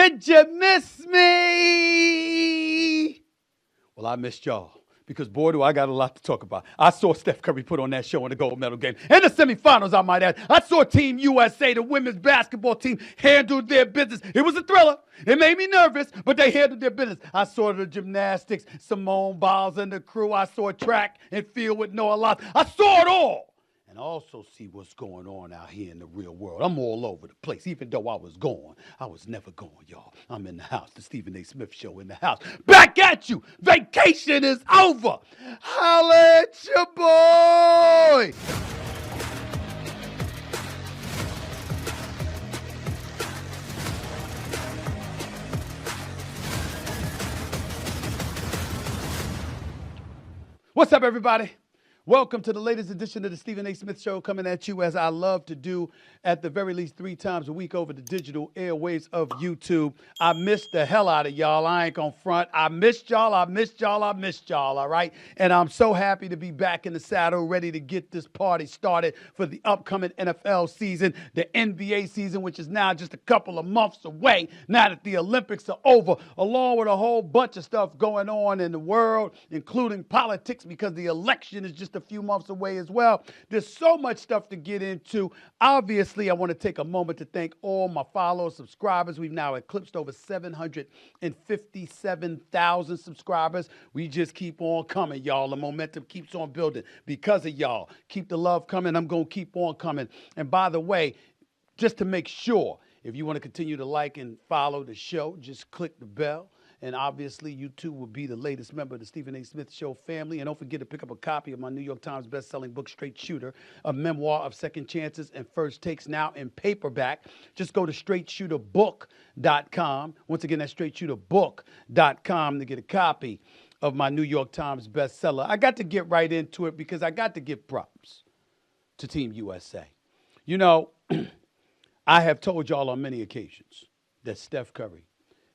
Did you miss me? Well, I missed y'all because, boy, do I got a lot to talk about. I saw Steph Curry put on that show in the gold medal game. In the semifinals, I might add. I saw Team USA, the women's basketball team, handle their business. It was a thriller. It made me nervous, but they handled their business. I saw the gymnastics, Simone Biles and the crew. I saw track and field with Noah Lyles. I saw it all. And also see what's going on out here in the real world. I'm all over the place. Even though I was gone, I was never gone, y'all. I'm in the house. The Stephen A. Smith Show in the house. Back at you. Vacation is over. Holla at your boy. What's up, everybody? Welcome to the latest edition of the Stephen A. Smith Show, coming at you as I love to do at the very least 3 times a week over the digital airwaves of YouTube. I missed the hell out of y'all. I ain't gonna front. I missed y'all, all right? And I'm so happy to be back in the saddle, ready to get this party started for the upcoming NFL season, the NBA season, which is now just a couple of months away, now that the Olympics are over, along with a whole bunch of stuff going on in the world, including politics, because the election is just a few months away as well. There's so much stuff to get into. Obviously, I want to take a moment to thank all my followers, subscribers. We've now eclipsed over 757,000 subscribers. We just keep on coming, y'all. The momentum keeps on building because of y'all. Keep the love coming. I'm going to keep on coming. And by the way, just to make sure, if you want to continue to like and follow the show, just click the bell. And obviously, you too will be the latest member of the Stephen A. Smith Show family. And don't forget to pick up a copy of my New York Times best-selling book, Straight Shooter, a memoir of second chances and first takes, now in paperback. Just go to straightshooterbook.com. Once again, that's straightshooterbook.com to get a copy of my New York Times bestseller. I got to get right into it because I got to give props to Team USA. You know, I have told y'all on many occasions that Steph Curry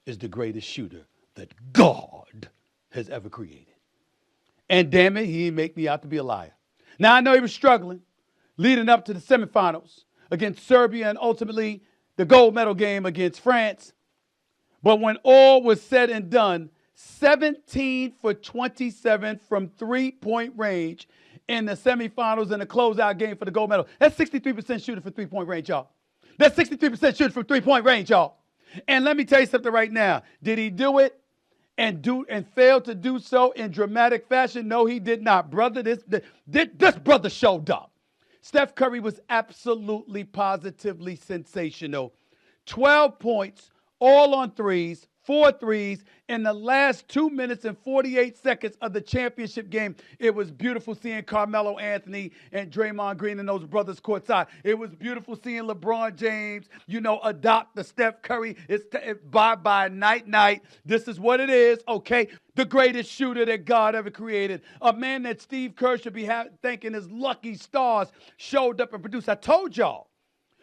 is the greatest shooter that God has ever created. And damn it, he didn't make me out to be a liar. Now, I know he was struggling leading up to the semifinals against Serbia and ultimately the gold medal game against France. But when all was said and done, 17 for 27 from three-point range in the semifinals and the closeout game for the gold medal. That's 63% shooting from three-point range, y'all. That's 63% shooting from three-point range, y'all. And let me tell you something right now. Did he do it and fail to do so in dramatic fashion? No, he did not. Brother, this brother showed up. Steph Curry was absolutely, positively sensational. 12 points, all on threes, 4 threes in the last 2 minutes and 48 seconds of the championship game. It was beautiful seeing Carmelo Anthony and Draymond Green and those brothers courtside. It was beautiful seeing LeBron James, adopt the Steph Curry. It's bye-bye, night-night. This is what it is, okay? The greatest shooter that God ever created. A man that Steve Kerr should be thanking his lucky stars showed up and produced. I told y'all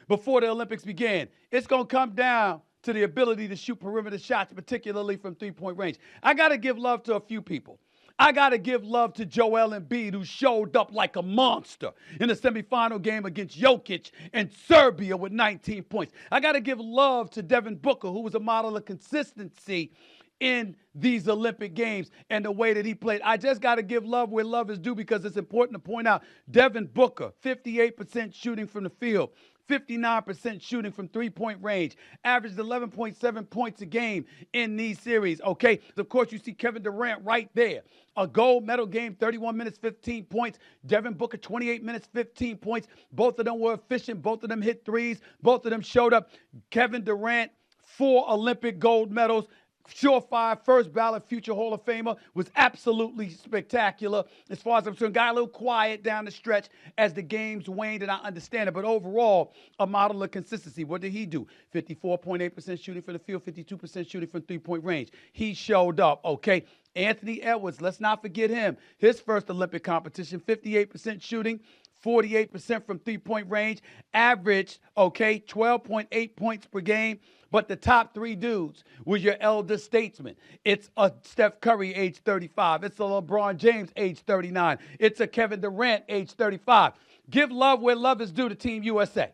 before the Olympics began, it's going to come down to the ability to shoot perimeter shots, particularly from three-point range. I got to give love to a few people. I got to give love to Joel Embiid, who showed up like a monster in the semifinal game against Jokic and Serbia with 19 points. I got to give love to Devin Booker, who was a model of consistency in these Olympic Games and the way that he played. I just got to give love where love is due because it's important to point out Devin Booker, 58% shooting from the field, 59% shooting from three-point range, averaged 11.7 points a game in these series, okay? Of course, you see Kevin Durant right there. A gold medal game, 31 minutes, 15 points. Devin Booker, 28 minutes, 15 points. Both of them were efficient. Both of them hit threes. Both of them showed up. Kevin Durant, 4 Olympic gold medals. Surefire, first ballot future Hall of Famer, was absolutely spectacular. As far as I'm concerned, got a little quiet down the stretch as the games waned, and I understand it. But overall, a model of consistency. What did he do? 54.8% shooting from the field, 52% shooting from three-point range. He showed up, okay? Anthony Edwards, let's not forget him. His first Olympic competition, 58% shooting, 48% from three-point range, averaged, 12.8 points per game. But the top 3 dudes were your elder statesmen. It's a Steph Curry, age 35. It's a LeBron James, age 39. It's a Kevin Durant, age 35. Give love where love is due to Team USA.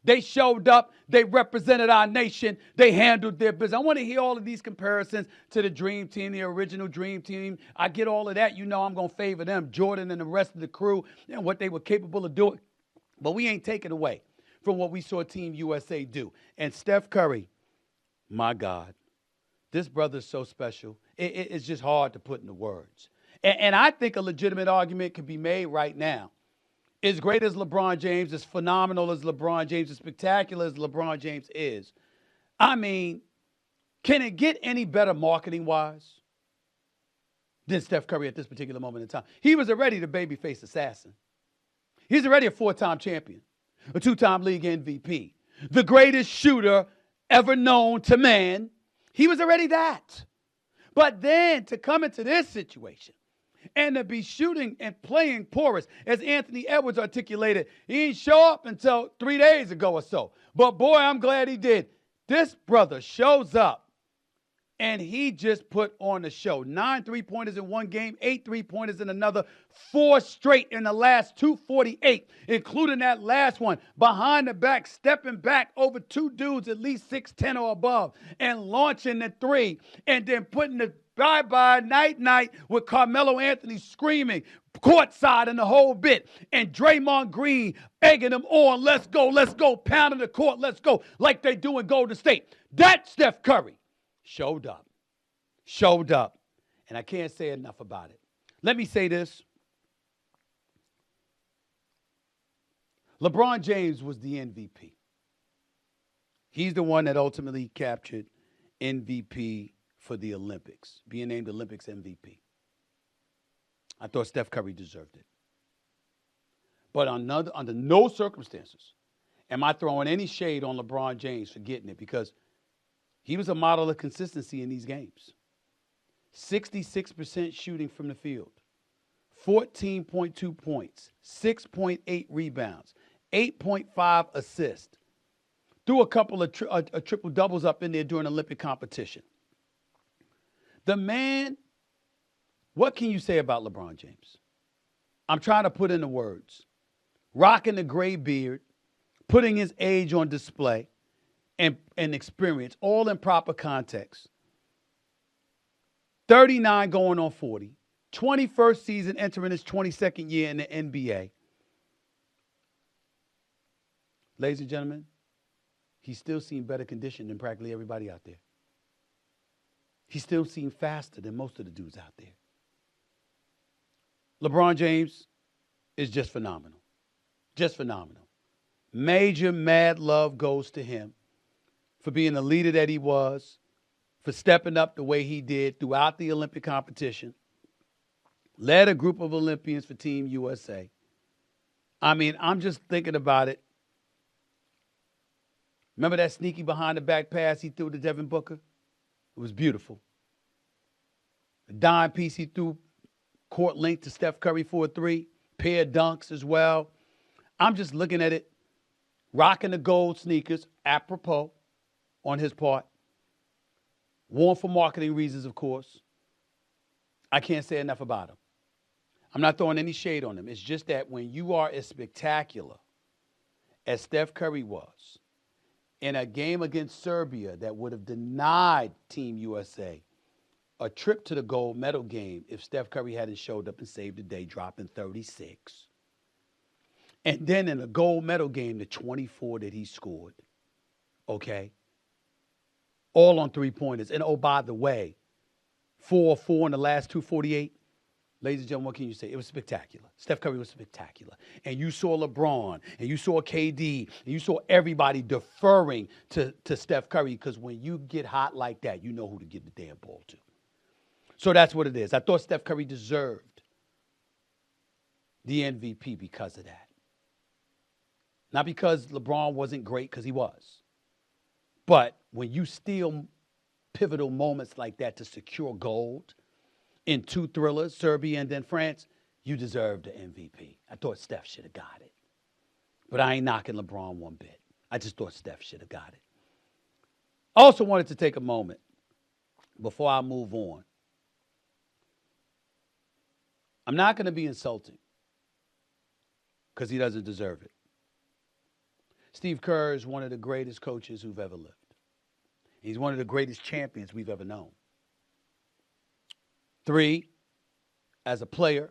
They showed up. They represented our nation. They handled their business. I want to hear all of these comparisons to the Dream Team, the original Dream Team. I get all of that. You know I'm going to favor them, Jordan and the rest of the crew, and what they were capable of doing. But we ain't taking away from what we saw Team USA do. And Steph Curry, my God, this brother's so special. It's just hard to put into words. And I think a legitimate argument could be made right now. As great as LeBron James, as phenomenal as LeBron James, as spectacular as LeBron James is, I mean, can it get any better marketing-wise than Steph Curry at this particular moment in time? He was already the babyface assassin. He's already a 4-time champion, a 2-time league MVP, the greatest shooter ever known to man. He was already that. But then to come into this situation, and to be shooting and playing porous, as Anthony Edwards articulated, he didn't show up until 3 days ago or so. But boy, I'm glad he did. This brother shows up, and he just put on the show. 9 3-pointers in one game, 8 3-pointers in another, 4 straight in the last 248, including that last one. Behind the back, stepping back over 2 dudes at least 6'10" or above, and launching the 3, and then putting the bye-bye, night-night with Carmelo Anthony screaming, courtside and the whole bit, and Draymond Green egging them on, let's go, pounding the court, let's go, like they do in Golden State. That Steph Curry showed up, and I can't say enough about it. Let me say this. LeBron James was the MVP. He's the one that ultimately captured MVP for the Olympics, being named Olympics MVP. I thought Steph Curry deserved it. But under no circumstances am I throwing any shade on LeBron James for getting it, because he was a model of consistency in these games. 66% shooting from the field, 14.2 points, 6.8 rebounds, 8.5 assists. Threw a couple of triple doubles up in there during Olympic competition. The man, what can you say about LeBron James? I'm trying to put into words. Rocking the gray beard, putting his age on display, and experience, all in proper context. 39 going on 40. 21st season entering his 22nd year in the NBA. Ladies and gentlemen, he still seemed better conditioned than practically everybody out there. He still seemed faster than most of the dudes out there. LeBron James is just phenomenal. Just phenomenal. Major mad love goes to him for being the leader that he was, for stepping up the way he did throughout the Olympic competition, led a group of Olympians for Team USA. I mean, I'm just thinking about it. Remember that sneaky behind the back pass he threw to Devin Booker? It was beautiful. A dime piece he threw court length to Steph Curry for a 3. Pair of dunks as well. I'm just looking at it. Rocking the gold sneakers, apropos on his part. Worn for marketing reasons, of course. I can't say enough about him. I'm not throwing any shade on him. It's just that when you are as spectacular as Steph Curry was in a game against Serbia that would have denied Team USA a trip to the gold medal game if Steph Curry hadn't showed up and saved the day, dropping 36. And then in a gold medal game, the 24 that he scored, okay, all on 3-pointers. And oh, by the way, 4-4 in the last 248. Ladies and gentlemen, what can you say? It was spectacular. Steph Curry was spectacular. And you saw LeBron, and you saw KD, and you saw everybody deferring to Steph Curry, because when you get hot like that, you know who to give the damn ball to. So that's what it is. I thought Steph Curry deserved the MVP because of that. Not because LeBron wasn't great, because he was. But when you steal pivotal moments like that to secure gold in 2 thrillers, Serbia and then France, you deserve the MVP. I thought Steph should have got it. But I ain't knocking LeBron one bit. I just thought Steph should have got it. I also wanted to take a moment before I move on. I'm not going to be insulting because he doesn't deserve it. Steve Kerr is one of the greatest coaches who've ever lived. He's one of the greatest champions we've ever known. 3, as a player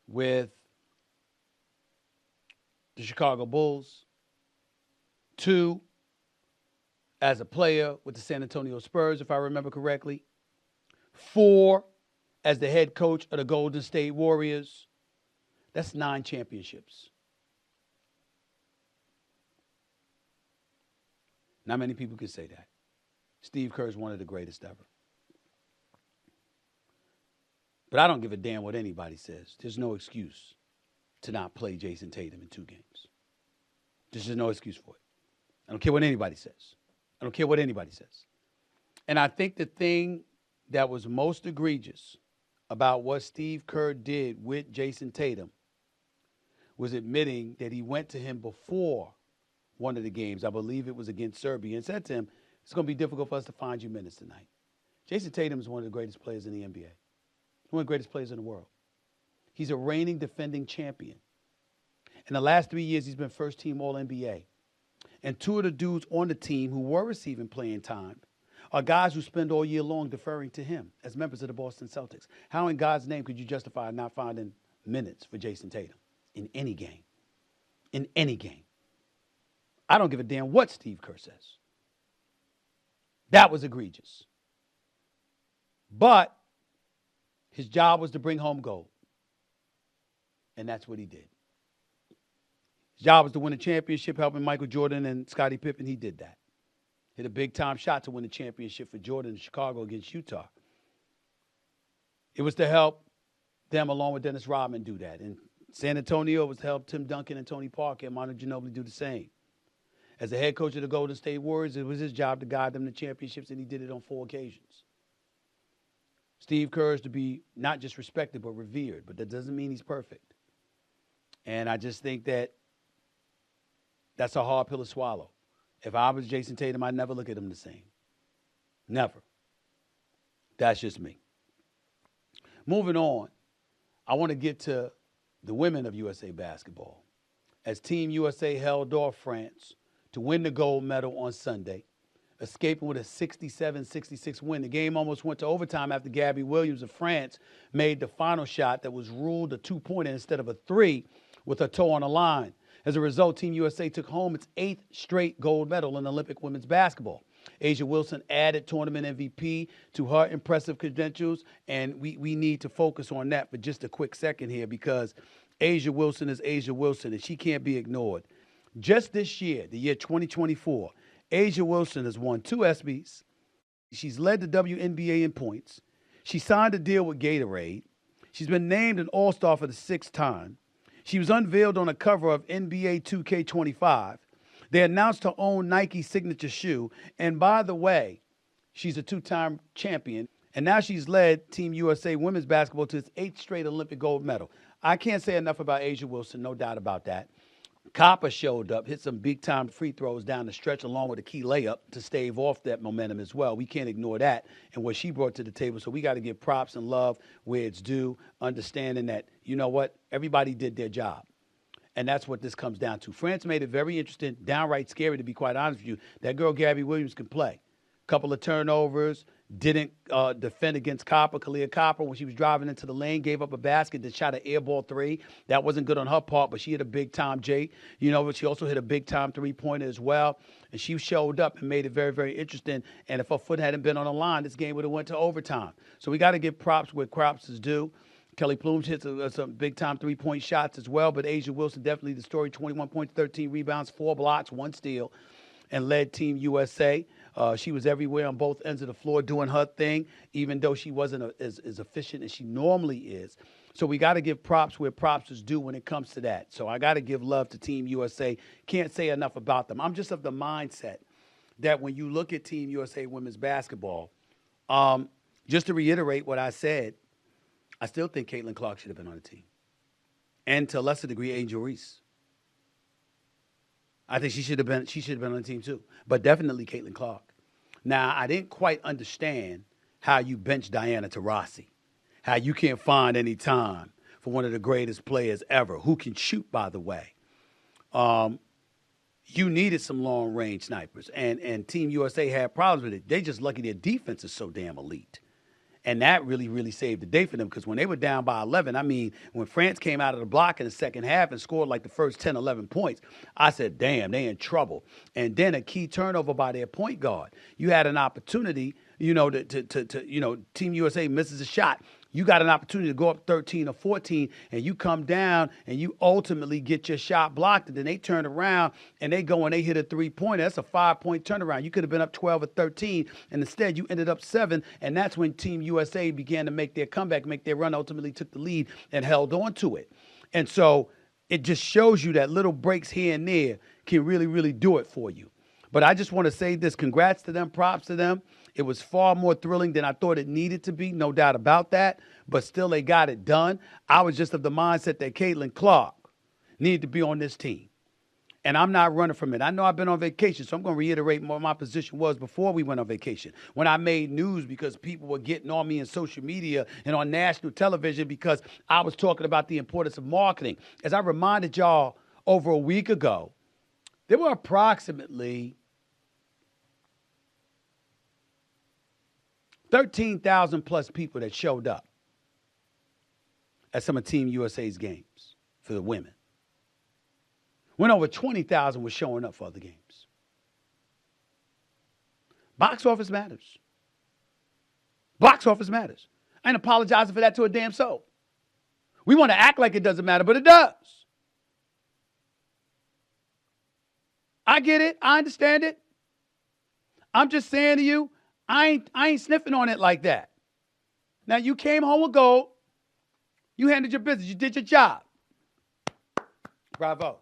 with the Chicago Bulls. 2, as a player with the San Antonio Spurs, if I remember correctly. 4, as the head coach of the Golden State Warriors. That's 9 championships. Not many people can say that. Steve Kerr is one of the greatest ever. But I don't give a damn what anybody says. There's no excuse to not play Jason Tatum in 2 games. There's just no excuse for it. I don't care what anybody says. I don't care what anybody says. And I think the thing that was most egregious about what Steve Kerr did with Jason Tatum was admitting that he went to him before one of the games. I believe it was against Serbia, and said to him, it's going to be difficult for us to find you minutes tonight. Jason Tatum is one of the greatest players in the NBA. One of the greatest players in the world. He's a reigning defending champion. In the last 3 years, he's been first-team All-NBA. And 2 of the dudes on the team who were receiving playing time are guys who spend all year long deferring to him as members of the Boston Celtics. How in God's name could you justify not finding minutes for Jason Tatum in any game? In any game. I don't give a damn what Steve Kerr says. That was egregious. But his job was to bring home gold. And that's what he did. His job was to win a championship, helping Michael Jordan and Scottie Pippen. He did that. Hit a big-time shot to win the championship for Jordan in Chicago against Utah. It was to help them, along with Dennis Rodman, do that. In San Antonio, it was to help Tim Duncan and Tony Parker and Manu Ginobili do the same. As the head coach of the Golden State Warriors, it was his job to guide them to championships, and he did it on 4 occasions. Steve Kerr is to be not just respected, but revered. But that doesn't mean he's perfect. And I just think that that's a hard pill to swallow. If I was Jason Tatum, I'd never look at him the same. Never. That's just me. Moving on, I want to get to the women of USA basketball. As Team USA held off France to win the gold medal on Sunday, escaping with a 67-66 win. The game almost went to overtime after Gabby Williams of France made the final shot that was ruled a 2-pointer instead of a 3 with her toe on the line. As a result, Team USA took home its 8th straight gold medal in Olympic women's basketball. A'ja Wilson added tournament MVP to her impressive credentials, and we need to focus on that for just a quick second here, because A'ja Wilson is A'ja Wilson, and she can't be ignored. Just this year, the year 2024, A'ja Wilson has won 2 ESPYs. She's led the WNBA in points. She signed a deal with Gatorade. She's been named an All-Star for the 6th time. She was unveiled on a cover of NBA 2K25. They announced her own Nike signature shoe. And by the way, she's a 2-time champion. And now she's led Team USA women's basketball to its 8th straight Olympic gold medal. I can't say enough about A'ja Wilson, no doubt about that. Copper showed up, hit some big-time free throws down the stretch along with a key layup to stave off that momentum as well. We can't ignore that and what she brought to the table. So we got to give props and love where it's due, understanding that, you know what, everybody did their job. And that's what this comes down to. France made it very interesting, downright scary, to be quite honest with you. That girl, Gabby Williams, can play. Couple of turnovers, didn't defend against Kalia Copper when she was driving into the lane, gave up a basket, then shot an air ball 3. That wasn't good on her part, but she hit a big-time J. You know, but she also hit a big-time 3-pointer as well. And she showed up and made it very, very interesting. And if her foot hadn't been on the line, this game would have went to overtime. So we got to give props where props is due. Kelly Plume hits some big-time 3-point shots as well, but A'ja Wilson definitely the story, 21 points, 13 rebounds, 4 blocks, 1 steal, and led Team USA. She was everywhere on both ends of the floor doing her thing, even though she wasn't as efficient as she normally is. So we got to give props where props is due when it comes to that. So I got to give love to Team USA. Can't say enough about them. I'm just of the mindset that when you look at Team USA women's basketball, just to reiterate what I said, I still think Caitlin Clark should have been on the team. And to a lesser degree, Angel Reese. I think she should have been on the team too. But definitely Caitlin Clark. Now, I didn't quite understand how you bench Diana Taurasi. How you can't find any time for one of the greatest players ever, who can shoot, by the way. you needed some long-range snipers, and Team USA had problems with it. They just lucky their defense is so damn elite. And that really, really saved the day for them because when they were down by 11, I mean, when France came out of the block in the second half and scored like the first 10, 11 points, I said, damn, they in trouble. And then a key turnover by their point guard. You had an opportunity, Team USA misses a shot. You got an opportunity to go up 13 or 14, and you come down, and you ultimately get your shot blocked, and then they turn around, and they go and they hit a three-pointer. That's a 5-point turnaround. You could have been up 12 or 13, and instead you ended up 7, and that's when Team USA began to make their comeback, make their run, ultimately took the lead and held on to it. And so it just shows you that little breaks here and there can really, really do it for you. But I just want to say this. Congrats to them. Props to them. It was far more thrilling than I thought it needed to be. No doubt about that. But still, they got it done. I was just of the mindset that Caitlin Clark needed to be on this team. And I'm not running from it. I know I've been on vacation, so I'm going to reiterate what my position was before we went on vacation. When I made news because people were getting on me in social media and on national television because I was talking about the importance of marketing. As I reminded y'all over a week ago, there were approximately 13,000 plus people that showed up at some of Team USA's games for the women. When over 20,000 were showing up for other games. Box office matters. Box office matters. I ain't apologizing for that to a damn soul. We want to act like it doesn't matter, but it does. I get it. I understand it. I'm just saying to you, I ain't sniffing on it like that. Now, you came home with gold. You handled your business. You did your job. Bravo.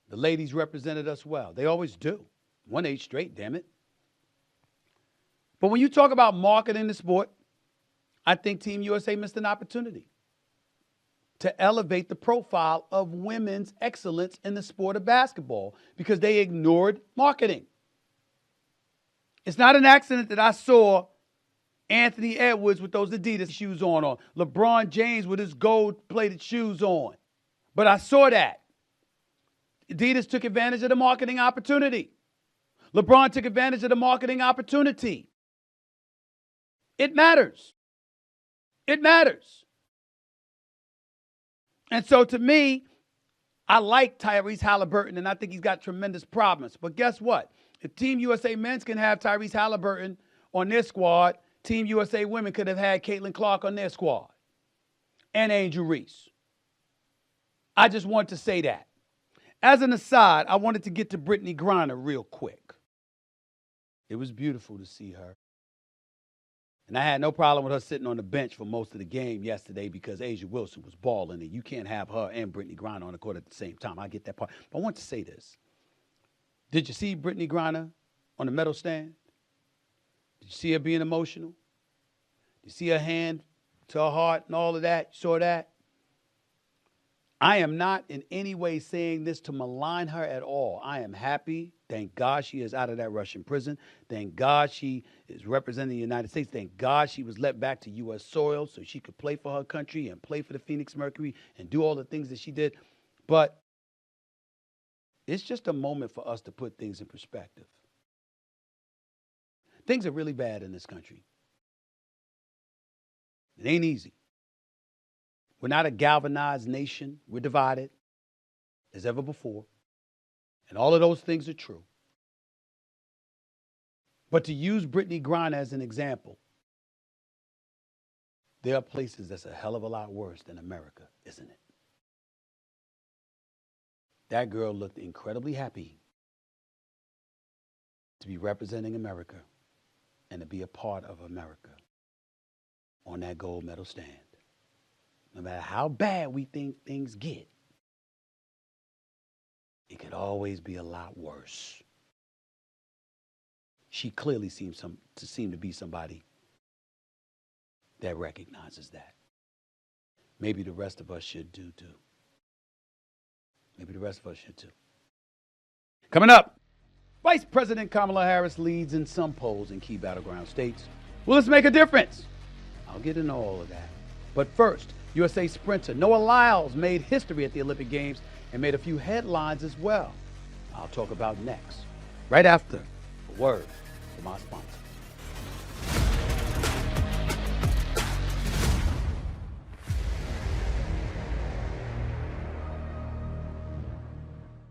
The ladies represented us well. They always do. 1-8 straight, damn it. But when you talk about marketing the sport, I think Team USA missed an opportunity to elevate the profile of women's excellence in the sport of basketball because they ignored marketing. It's not an accident that I saw Anthony Edwards with those Adidas shoes on, or LeBron James with his gold-plated shoes on. But I saw that. Adidas took advantage of the marketing opportunity. LeBron took advantage of the marketing opportunity. It matters. It matters. And so to me, I like Tyrese Halliburton, and I think he's got tremendous promise. But guess what? If Team USA men's can have Tyrese Halliburton on their squad, Team USA women could have had Caitlin Clark on their squad and Angel Reese. I just want to say that. As an aside, I wanted to get to Brittney Griner real quick. It was beautiful to see her. And I had no problem with her sitting on the bench for most of the game yesterday because A'ja Wilson was balling, and you can't have her and Brittney Griner on the court at the same time. I get that part. But I want to say this. Did you see Brittney Griner on the medal stand? Did you see her being emotional? Did you see her hand to her heart and all of that? You saw that? I am not in any way saying this to malign her at all. I am happy. Thank God she is out of that Russian prison. Thank God she is representing the United States. Thank God she was let back to U.S. soil so she could play for her country and play for the Phoenix Mercury and do all the things that she did. But it's just a moment for us to put things in perspective. Things are really bad in this country. It ain't easy. We're not a galvanized nation. We're divided as ever before. And all of those things are true. But to use Brittney Griner as an example, there are places that's a hell of a lot worse than America, isn't it? That girl looked incredibly happy to be representing America and to be a part of America on that gold medal stand. No matter how bad we think things get, it could always be a lot worse. She clearly seems to be somebody that recognizes that. Maybe the rest of us should do too. Maybe the rest of us should too. Coming up, Vice President Kamala Harris leads in some polls in key battleground states. Will this make a difference? I'll get into all of that. But first, USA sprinter Noah Lyles made history at the Olympic Games and made a few headlines as well. I'll talk about next, right after a word from our sponsor.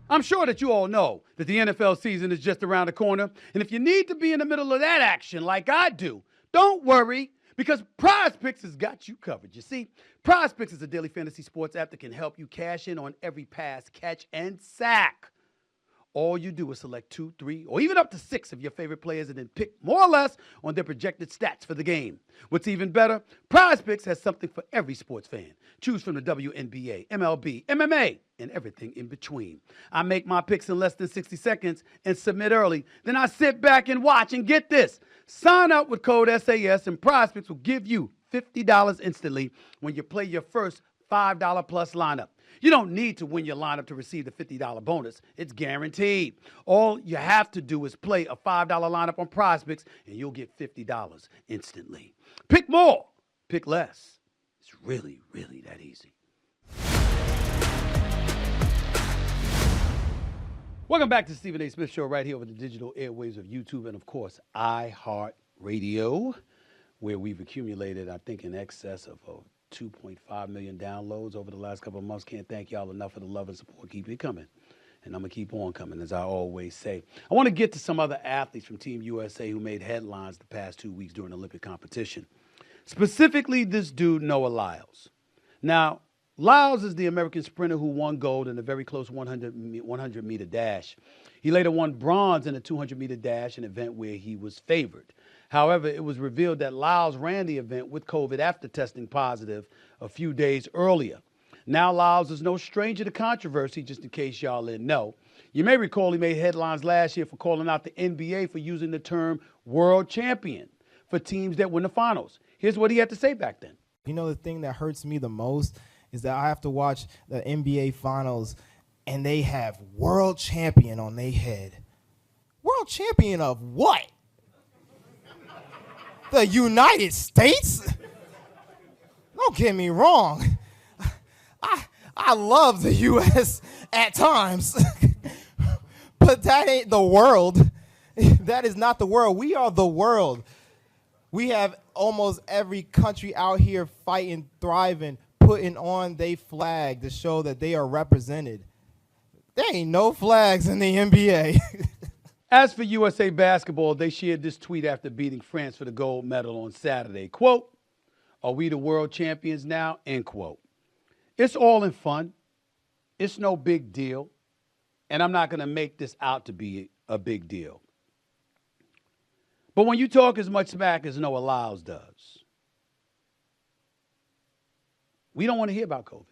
I'm sure that you all know that the NFL season is just around the corner, and if you need to be in the middle of that action like I do, don't worry, because Prize Picks has got you covered. You see, Prize Picks is a daily fantasy sports app that can help you cash in on every pass, catch, and sack. All you do is select 2, 3, or even up to 6 of your favorite players and then pick more or less on their projected stats for the game. What's even better, Prize Picks has something for every sports fan. Choose from the WNBA, MLB, MMA, and everything in between. I make my picks in less than 60 seconds and submit early. Then I sit back and watch, and get this. Sign up with code SAS and Prize Picks will give you $50 instantly when you play your first $5 plus lineup. You don't need to win your lineup to receive the $50 bonus. It's guaranteed. All you have to do is play a $5 lineup on Prize Picks, and you'll get $50 instantly. Pick more, pick less. It's really, really that easy. Welcome back to Stephen A. Smith Show right here over the digital airwaves of YouTube and, of course, iHeartRadio, where we've accumulated, I think, in excess of 2.5 million downloads over the last couple of months. Can't thank y'all enough for the love and support. Keep it coming. And I'm going to keep on coming, as I always say. I want to get to some other athletes from Team USA who made headlines the past 2 weeks during Olympic competition. Specifically, this dude, Noah Lyles. Now, Lyles is the American sprinter who won gold in a very close 100-meter dash. He later won bronze in a 200-meter dash, an event where he was favored. However, it was revealed that Lyles ran the event with COVID after testing positive a few days earlier. Now Lyles is no stranger to controversy, just in case y'all didn't know. You may recall he made headlines last year for calling out the NBA for using the term world champion for teams that win the finals. Here's what he had to say back then. You know, the thing that hurts me the most is that I have to watch the NBA finals and they have world champion on their head. World champion of what? The United States? Don't get me wrong. I love the U.S. at times, but that ain't the world. That is not the world. We are the world. We have almost every country out here fighting, thriving, putting on their flag to show that they are represented. There ain't no flags in the NBA. As for USA basketball, they shared this tweet after beating France for the gold medal on Saturday. Quote, "Are we the world champions now?" End quote. It's all in fun. It's no big deal. And I'm not going to make this out to be a big deal. But when you talk as much smack as Noah Lyles does, we don't want to hear about COVID.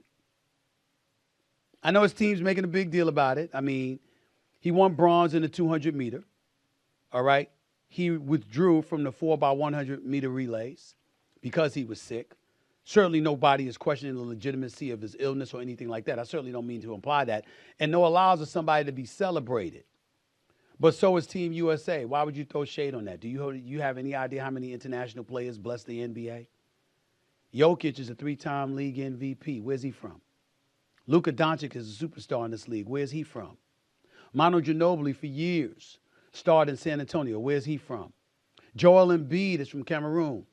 I know his team's making a big deal about it. I mean, he won bronze in the 200-meter, all right? He withdrew from the 4x100-meter relays because he was sick. Certainly nobody is questioning the legitimacy of his illness or anything like that. I certainly don't mean to imply that. And Noah Lyles is somebody to be celebrated. But so is Team USA. Why would you throw shade on that? Do you have any idea how many international players bless the NBA? Jokic is a 3-time league MVP. Where's he from? Luka Doncic is a superstar in this league. Where's he from? Manu Ginobili for years starred in San Antonio. Where's he from? Joel Embiid is from Cameroon.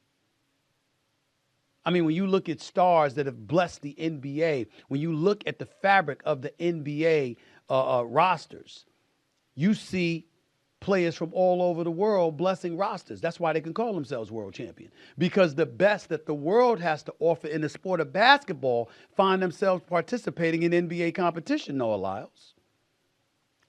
I mean, when you look at stars that have blessed the NBA, when you look at the fabric of the NBA rosters, you see players from all over the world blessing rosters. That's why they can call themselves world champion. Because the best that the world has to offer in the sport of basketball find themselves participating in NBA competition, Noah Lyles.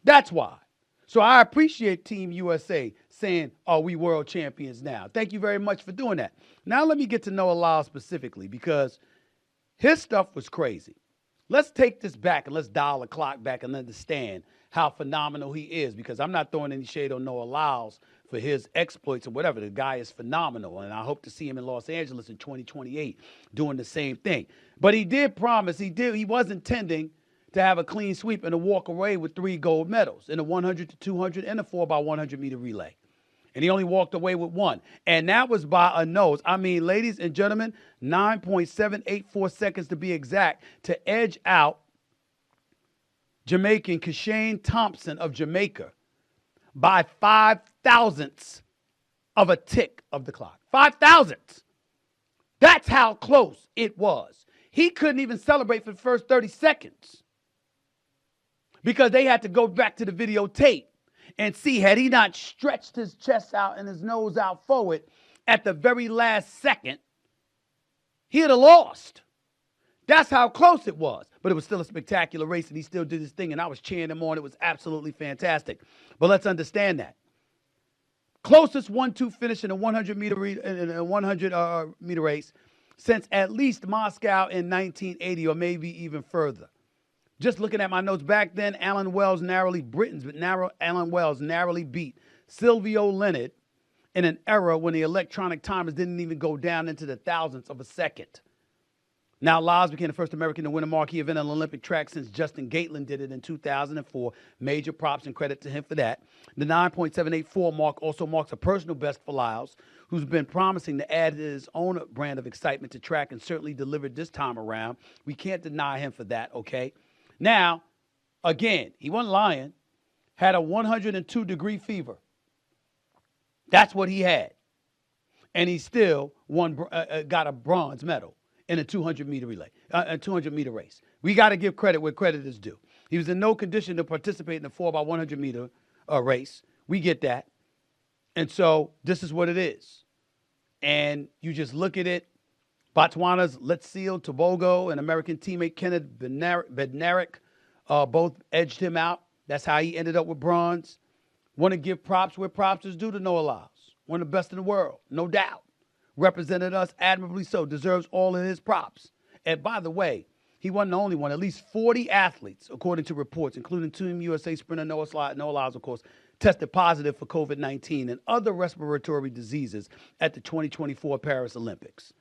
That's why. So I appreciate Team USA saying, "Are we world champions now?" Thank you very much for doing that. Now let me get to Noah Lyles specifically, because his stuff was crazy. Let's take this back and let's dial the clock back and understand how phenomenal he is, because I'm not throwing any shade on Noah Lyles for his exploits or whatever. The guy is phenomenal, and I hope to see him in Los Angeles in 2028 doing the same thing. But he did promise, he was intending to have a clean sweep and to walk away with 3 gold medals in a 100 to 200 and a 4x100 meter relay. And he only walked away with one. And that was by a nose. I mean, ladies and gentlemen, 9.784 seconds to be exact to edge out Jamaican Kashane Thompson of Jamaica by 5 thousandths of a tick of the clock. 5 thousandths. That's how close it was. He couldn't even celebrate for the first 30 seconds because they had to go back to the videotape and see, had he not stretched his chest out and his nose out forward at the very last second, he'd have lost. That's how close it was. But it was still a spectacular race, and he still did his thing, and I was cheering him on. It was absolutely fantastic. But let's understand that. Closest 1-2 finish in a 100 meter race since at least Moscow in 1980, or maybe even further. Just looking at my notes back then, Alan Wells narrowly beat Silvio Leonard in an era when the electronic timers didn't even go down into the thousandths of a second. Now, Lyles became the first American to win a marquee event on the Olympic track since Justin Gatlin did it in 2004. Major props and credit to him for that. The 9.784 mark also marks a personal best for Lyles, who's been promising to add his own brand of excitement to track and certainly delivered this time around. We can't deny him for that, okay? Now, again, he wasn't lying. Had a 102-degree fever. That's what he had. And he still got a bronze medal in a 200-meter race. We got to give credit where credit is due. He was in no condition to participate in the 4x100-meter race. We get that. And so this is what it is. And you just look at it. Botswana's Letziel Tobogo and American teammate Kenneth Bednarik both edged him out. That's how he ended up with bronze. Want to give props where props is due to Noah Lyles. One of the best in the world, no doubt. Represented us admirably so, deserves all of his props. And by the way, he wasn't the only one. At least 40 athletes, according to reports, including Team USA sprinter Noah Lyles, of course, tested positive for COVID-19 and other respiratory diseases at the 2024 Paris Olympics.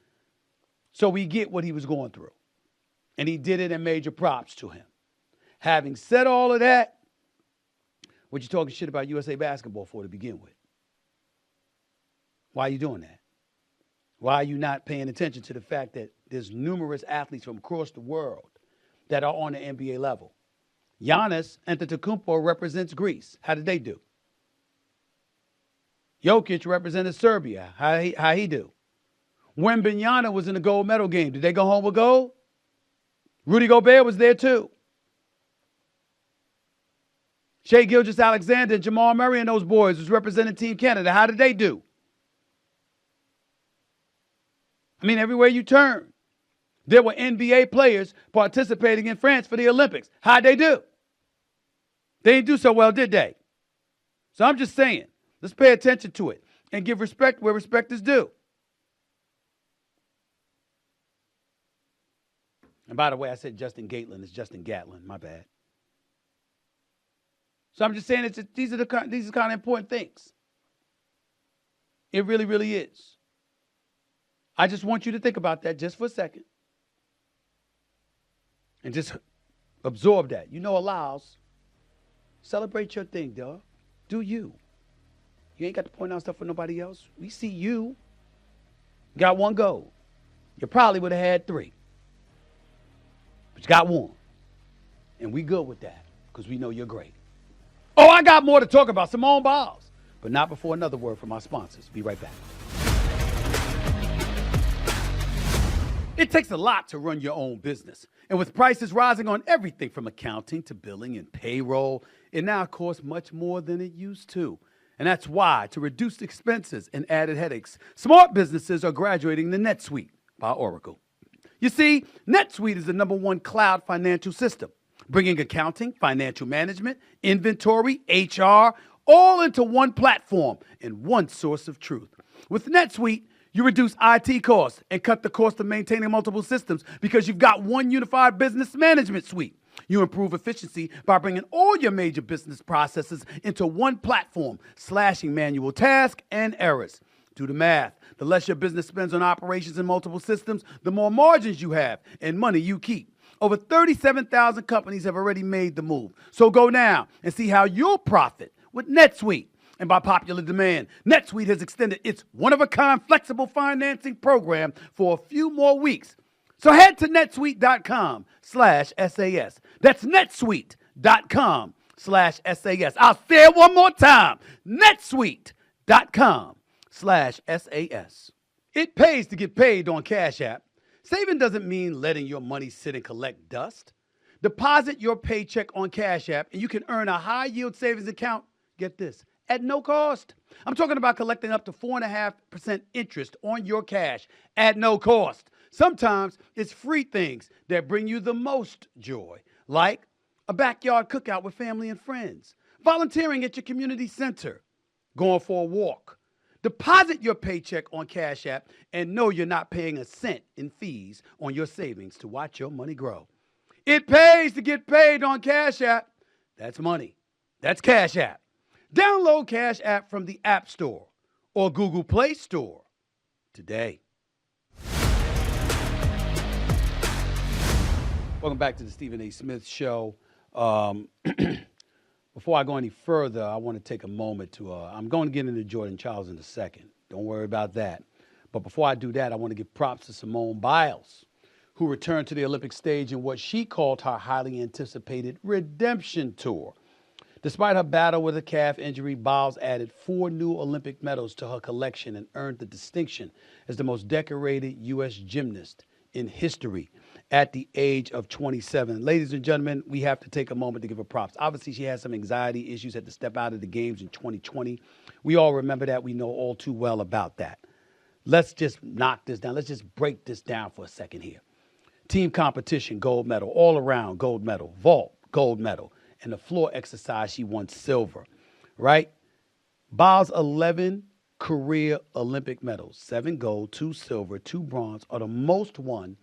So we get what he was going through. And he did it, and major props to him. Having said all of that, what you talking shit about USA basketball for to begin with? Why are you doing that? Why are you not paying attention to the fact that there's numerous athletes from across the world that are on the NBA level? Giannis Antetokounmpo represents Greece. How did they do? Jokic represented Serbia. How he do? Wembanyama was in the gold medal game. Did they go home with gold? Rudy Gobert was there too. Shai Gilgeous-Alexander and Jamal Murray and those boys was representing Team Canada. How did they do? I mean, everywhere you turn, there were NBA players participating in France for the Olympics. How'd they do? They didn't do so well, did they? So I'm just saying, let's pay attention to it and give respect where respect is due. And by the way, I said Justin Gatlin. It's Justin Gatlin. My bad. So I'm just saying these are kind of important things. It really, really is. I just want you to think about that just for a second. And just absorb that. You know, Lyles, celebrate your thing, dog. Do you. You ain't got to point out stuff for nobody else. We see you. Got one goal. You probably would have had 3. But you got 1. And we good with that because we know you're great. Oh, I got more to talk about. Simone Biles. But not before another word from our sponsors. Be right back. It takes a lot to run your own business. And with prices rising on everything from accounting to billing and payroll, it now costs much more than it used to. And that's why, to reduce expenses and added headaches, smart businesses are graduating to NetSuite by Oracle. You see, NetSuite is the #1 cloud financial system, bringing accounting, financial management, inventory, HR, all into one platform and one source of truth. With NetSuite, you reduce IT costs and cut the cost of maintaining multiple systems because you've got one unified business management suite. You improve efficiency by bringing all your major business processes into one platform, slashing manual tasks and errors. Do the math. The less your business spends on operations and multiple systems, the more margins you have and money you keep. Over 37,000 companies have already made the move. So go now and see how you'll profit with NetSuite. And by popular demand, NetSuite has extended its one-of-a-kind flexible financing program for a few more weeks. So head to netsuite.com/SAS. That's netsuite.com/SAS. I'll say it one more time. netsuite.com/SAS. It pays to get paid on Cash App. Saving doesn't mean letting your money sit and collect dust. Deposit your paycheck on Cash App and you can earn a high-yield savings account, get this, at no cost. I'm talking about collecting up to 4.5% interest on your cash at no cost. Sometimes it's free things that bring you the most joy, like a backyard cookout with family and friends, volunteering at your community center, going for a walk. Deposit your paycheck on Cash App and know you're not paying a cent in fees on your savings to watch your money grow. It pays to get paid on Cash App. That's money. That's Cash App. Download Cash App from the App Store or Google Play Store today. Welcome back to the Stephen A. Smith Show. Before I go any further, I want to take a moment to, I'm going to get into Jordan Chiles in a second. Don't worry about that. But before I do that, I want to give props to Simone Biles, who returned to the Olympic stage in what she called her highly anticipated redemption tour. Despite her battle with a calf injury, Biles added 4 new Olympic medals to her collection and earned the distinction as the most decorated U.S. gymnast in history at the age of 27. Ladies and gentlemen, we have to take a moment to give her props. Obviously, she had some anxiety issues, had to step out of the games in 2020. We all remember that. We know all too well about that. Let's just knock this down. Let's just break this down for a second here. Team competition, gold medal. All around, gold medal. Vault, gold medal. And the floor exercise, she won silver, right? Biles' 11 career Olympic medals, 7 gold, 2 silver, 2 bronze, are the most won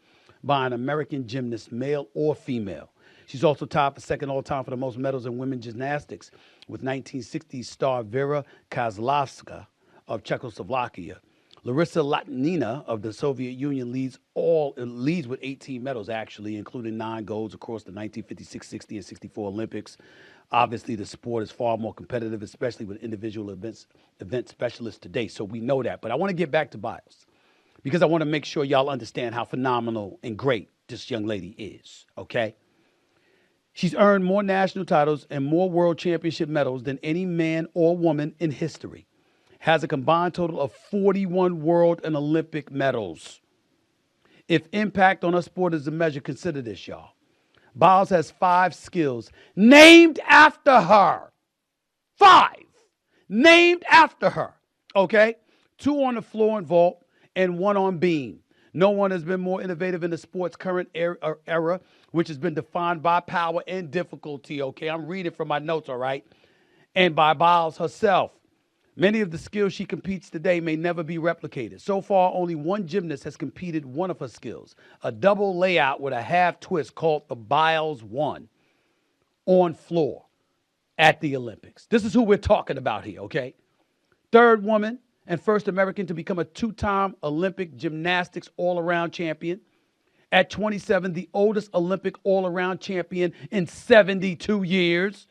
by an American gymnast, male or female. She's also tied for second all-time for the most medals in women's gymnastics with 1960s star Vera Kozlovska of Czechoslovakia. Larissa Latnina of the Soviet Union leads with 18 medals, actually, including 9 golds across the 1956, 60, and 64 Olympics. Obviously, the sport is far more competitive, especially with individual event specialists today. So we know that. But I want to get back to Biles because I want to make sure y'all understand how phenomenal and great this young lady is, okay? She's earned more national titles and more world championship medals than any man or woman in history. Has a combined total of 41 world and Olympic medals. If impact on her sport is a measure, consider this, y'all. Biles has 5 skills named after her. 5 named after her, okay? 2 on the floor and vault and 1 on beam. No one has been more innovative in the sport's current era, which has been defined by power and difficulty, okay? I'm reading from my notes, all right? And by Biles herself. Many of the skills she competes today may never be replicated. So far, only one gymnast has competed one of her skills, a double layout with a half twist called the Biles 1 on floor at the Olympics. This is who we're talking about here, okay? 3rd woman and first American to become a 2-time Olympic gymnastics all-around champion. At 27, the oldest Olympic all-around champion in 72 years.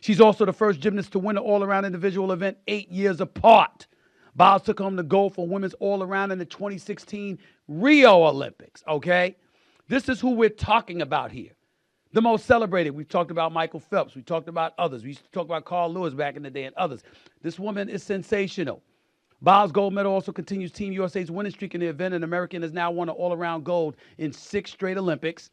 She's also the first gymnast to win an all-around individual event 8 years apart. Biles took home the gold for women's all-around in the 2016 Rio Olympics, okay? This is who we're talking about here. The most celebrated. We've talked about Michael Phelps. We talked about others. We used to talk about Carl Lewis back in the day and others. This woman is sensational. Biles' gold medal also continues Team USA's winning streak in the event. An American has now won an all-around gold in 6 straight Olympics.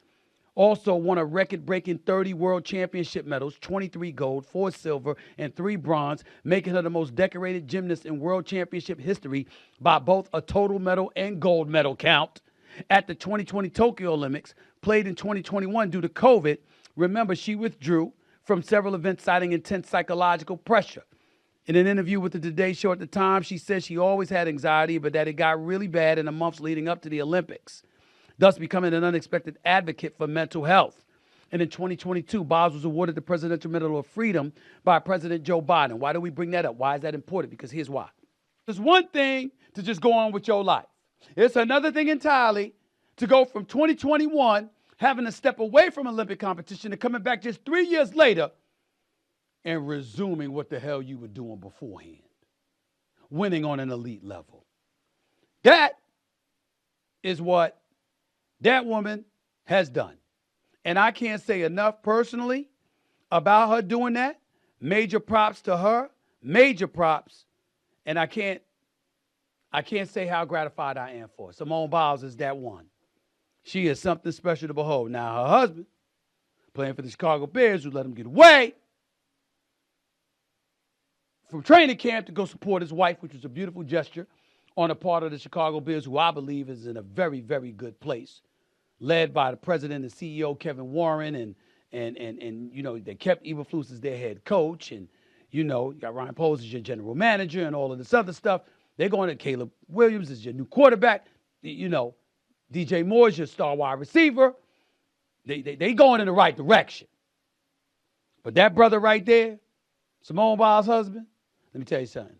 Also won a record-breaking 30 world championship medals, 23 gold, 4 silver, and 3 bronze, making her the most decorated gymnast in world championship history by both a total medal and gold medal count. At the 2020 Tokyo Olympics, played in 2021 due to COVID, remember she withdrew from several events citing intense psychological pressure. In an interview with the Today Show at the time, she said she always had anxiety, but that it got really bad in the months leading up to the Olympics, thus becoming an unexpected advocate for mental health. And in 2022, Biles was awarded the Presidential Medal of Freedom by President Joe Biden. Why do we bring that up? Why is that important? Because here's why. It's one thing to just go on with your life. It's another thing entirely to go from 2021, having to step away from Olympic competition, and coming back just 3 years later and resuming what the hell you were doing beforehand. Winning on an elite level. That is what that woman has done. And I can't say enough personally about her doing that. Major props to her. Major props. And I can't say how gratified I am for her. Simone Biles is that one. She is something special to behold. Now, her husband, playing for the Chicago Bears, who let him get away from training camp to go support his wife, which was a beautiful gesture on the part of the Chicago Bears, who I believe is in a very, very good place, led by the president and CEO, Kevin Warren, and you know, they kept Eberflus as their head coach, and, you know, you got Ryan Poles as your general manager and all of this other stuff. They're going to Caleb Williams as your new quarterback. You know, DJ Moore's your star wide receiver. They going in the right direction. But that brother right there, Simone Biles' husband, let me tell you something.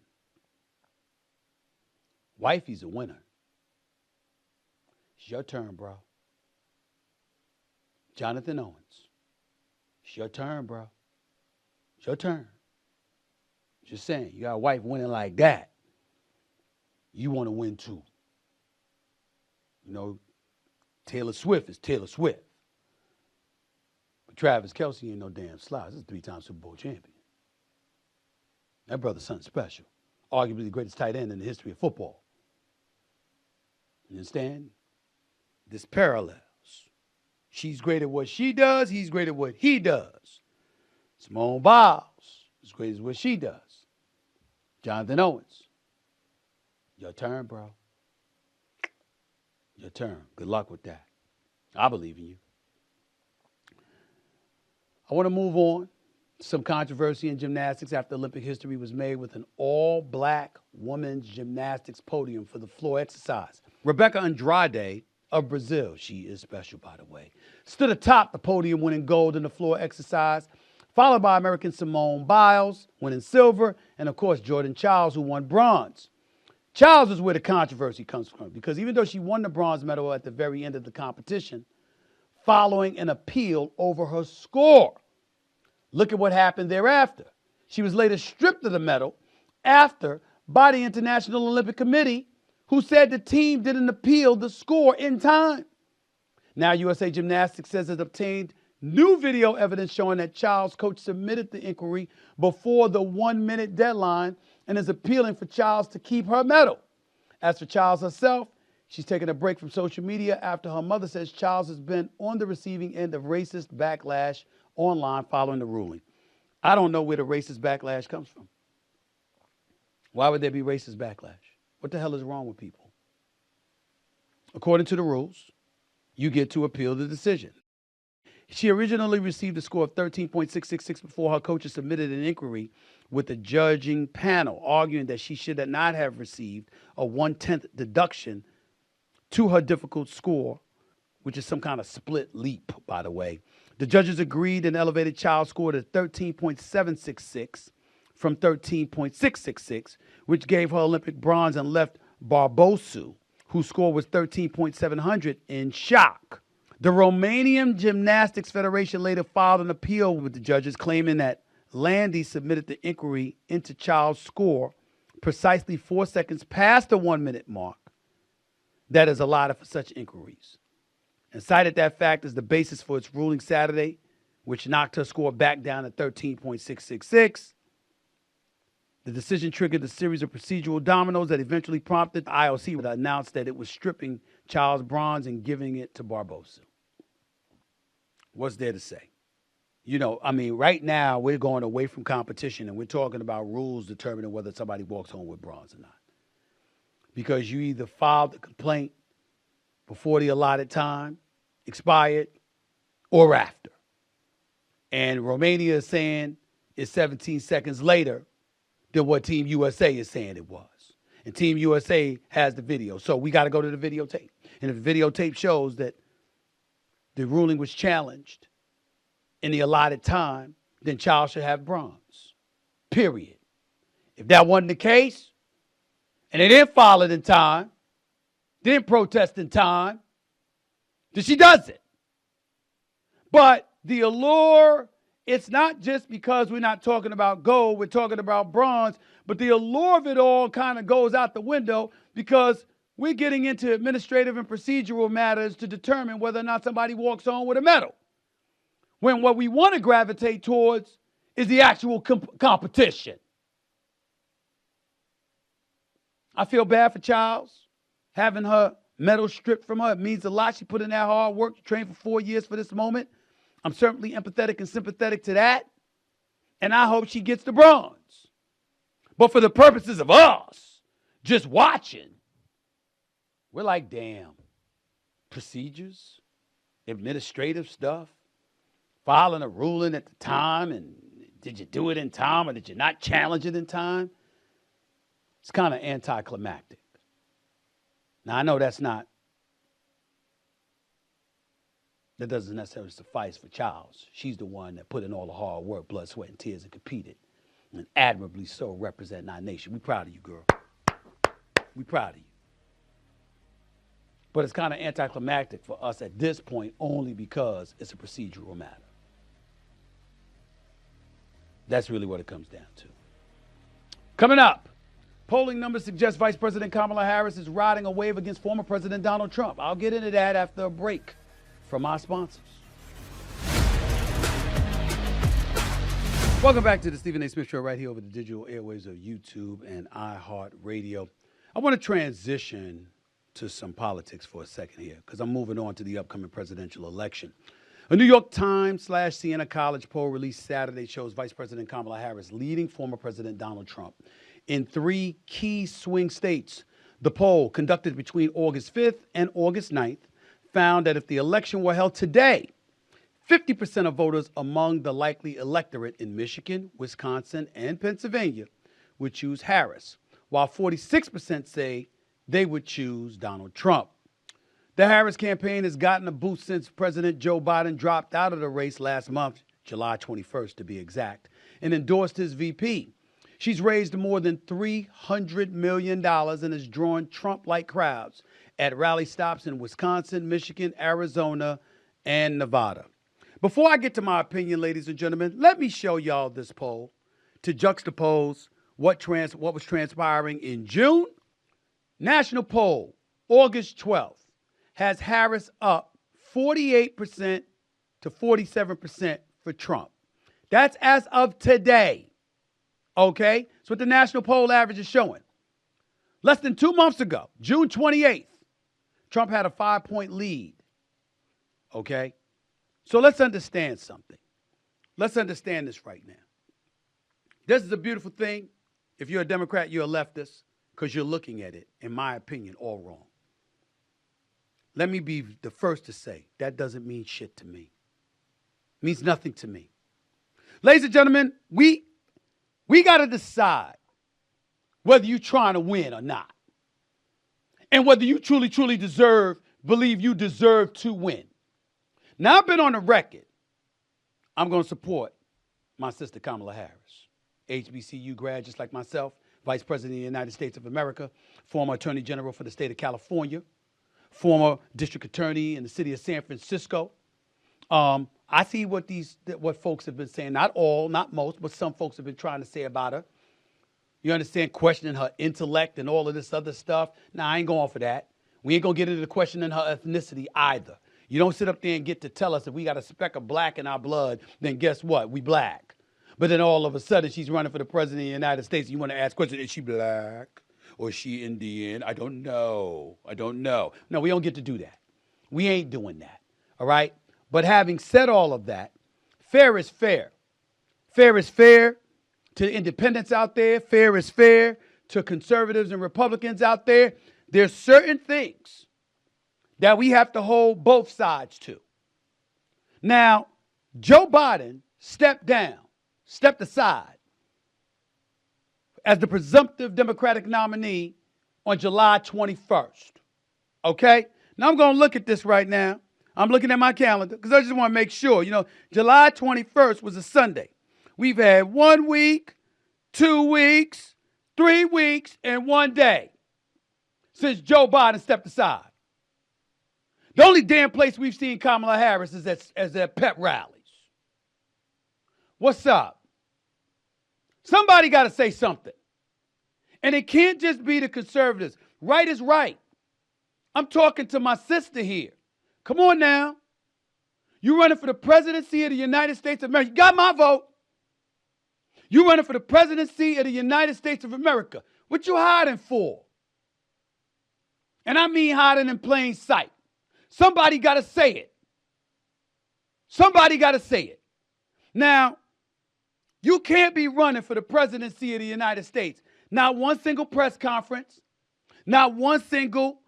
Wifey's a winner. It's your turn, bro. Jonathan Owens. It's your turn, bro. It's your turn. Just saying, you got a wife winning like that. You want to win too. You know, Taylor Swift is Taylor Swift. But Travis Kelce ain't no damn slouch. He's a 3-time Super Bowl champion. That brother's something special. Arguably the greatest tight end in the history of football. You understand? This parallels. She's great at what she does. He's great at what he does. Simone Biles is great at what she does. Jonathan Owens. Your turn, bro. Your turn. Good luck with that. I believe in you. I want to move on. Some controversy in gymnastics after Olympic history was made with an all-black women's gymnastics podium for the floor exercise. Rebecca Andrade of Brazil, she is special, by the way, stood atop the podium winning gold in the floor exercise, followed by American Simone Biles winning silver, and of course Jordan Chiles, who won bronze. Chiles is where the controversy comes from, because even though she won the bronze medal at the very end of the competition, following an appeal over her score, look at what happened thereafter. She was later stripped of the medal by the International Olympic Committee, who said the team didn't appeal the score in time. Now USA Gymnastics says it obtained new video evidence showing that Chiles' coach submitted the inquiry before the 1-minute deadline and is appealing for Chiles to keep her medal. As for Chiles herself, she's taking a break from social media after her mother says Chiles has been on the receiving end of racist backlash online following the ruling. I don't know where the racist backlash comes from. Why would there be racist backlash? What the hell is wrong with people? According to the rules, you get to appeal the decision. She originally received a score of 13.666 before her coaches submitted an inquiry with the judging panel, arguing that she should not have received a 1/10 deduction to her difficult score, which is some kind of split leap, by the way. The judges agreed and elevated Chiles' score to 13.766 from 13.666, which gave her Olympic bronze and left Barbosu, whose score was 13.700, in shock. The Romanian Gymnastics Federation later filed an appeal with the judges, claiming that Landy submitted the inquiry into Chiles' score precisely 4 seconds past the 1-minute mark that is allotted for such inquiries, and cited that fact as the basis for its ruling Saturday, which knocked her score back down to 13.666. The decision triggered a series of procedural dominoes that eventually prompted the IOC to announce that it was stripping Chiles' bronze and giving it to Barbosa. What's there to say? You know, I mean, right now we're going away from competition and we're talking about rules determining whether somebody walks home with bronze or not. Because you either filed the complaint before the allotted time expired or after. And Romania is saying it's 17 seconds later than what Team USA is saying it was. And Team USA has the video. So we got to go to the videotape. And if the videotape shows that the ruling was challenged in the allotted time, then Chiles should have bronze. Period. If that wasn't the case, and they didn't file it in time, didn't protest in time, then she does it. But the allure it's not just because we're not talking about gold, we're talking about bronze, but the allure of it all kind of goes out the window because we're getting into administrative and procedural matters to determine whether or not somebody walks on with a medal. When what we want to gravitate towards is the actual competition. I feel bad for Chiles, having her medal stripped from her. It means a lot. She put in that hard work to train for 4 years for this moment. I'm certainly empathetic and sympathetic to that. And I hope she gets the bronze. But for the purposes of us just watching, we're like, damn, procedures, administrative stuff, filing a ruling at the time, and did you do it in time or did you not challenge it in time? It's kind of anticlimactic. Now, I know that doesn't necessarily suffice for Chiles. She's the one that put in all the hard work, blood, sweat, and tears and competed, and admirably so representing our nation. We're proud of you, girl. We're proud of you. But it's kind of anticlimactic for us at this point only because it's a procedural matter. That's really what it comes down to. Coming up, polling numbers suggest Vice President Kamala Harris is riding a wave against former President Donald Trump. I'll get into that after a break from our sponsors. Welcome back to the Stephen A. Smith Show right here over the digital airwaves of YouTube and iHeartRadio. I want to transition to some politics for a second here because I'm moving on to the upcoming presidential election. A New York Times/Siena College poll released Saturday shows Vice President Kamala Harris leading former President Donald Trump in 3 key swing states. The poll, conducted between August 5th and August 9th, found that if the election were held today, 50% of voters among the likely electorate in Michigan, Wisconsin, and Pennsylvania would choose Harris, while 46% say they would choose Donald Trump. The Harris campaign has gotten a boost since President Joe Biden dropped out of the race last month, July 21st to be exact, and endorsed his VP. She's raised more than $300 million and has drawn Trump-like crowds at rally stops in Wisconsin, Michigan, Arizona, and Nevada. Before I get to my opinion, ladies and gentlemen, let me show y'all this poll to juxtapose what was transpiring in June. National poll, August 12th, has Harris up 48% to 47% for Trump. That's as of today. Okay? That's what the national poll average is showing. Less than 2 months ago, June 28th, Trump had a 5-point lead. Okay? So let's understand something. Let's understand this right now. This is a beautiful thing. If you're a Democrat, you're a leftist, because you're looking at it, in my opinion, all wrong. Let me be the first to say that doesn't mean shit to me. It means nothing to me. Ladies and gentlemen, we got to decide whether you're trying to win or not. And whether you truly believe you deserve to win. Now, I've been on the record. I'm going to support my sister Kamala Harris, HBCU grad just like myself, Vice President of the United States of America, former Attorney General for the state of California, former District Attorney in the city of San Francisco. I see what folks have been saying. Not all, not most, but some folks have been trying to say about her. You understand, questioning her intellect and all of this other stuff. Now, I ain't going for that. We ain't going to get into the questioning her ethnicity either. You don't sit up there and get to tell us if we got a speck of black in our blood, then guess what? We black. But then all of a sudden, she's running for the president of the United States. You want to ask questions, is she black or is she Indian? I don't know. No, we don't get to do that. We ain't doing that, all right? But having said all of that, fair is fair. Fair is fair to independents out there. Fair is fair to conservatives and Republicans out there. There's certain things that we have to hold both sides to. Now, Joe Biden stepped aside as the presumptive Democratic nominee on July 21st. Okay? Now, I'm going to look at this right now. I'm looking at my calendar because I just want to make sure. July 21st was a Sunday. We've had 1 week, 2 weeks, 3 weeks, and 1 day since Joe Biden stepped aside. The only damn place we've seen Kamala Harris is at pep rallies. What's up? Somebody got to say something. And it can't just be the conservatives. Right is right. I'm talking to my sister here. Come on now. You running for the presidency of the United States of America. You got my vote. You running for the presidency of the United States of America. What you hiding for? And I mean hiding in plain sight. Somebody got to say it. Somebody got to say it. Now, you can't be running for the presidency of the United States. Not one single press conference, not one single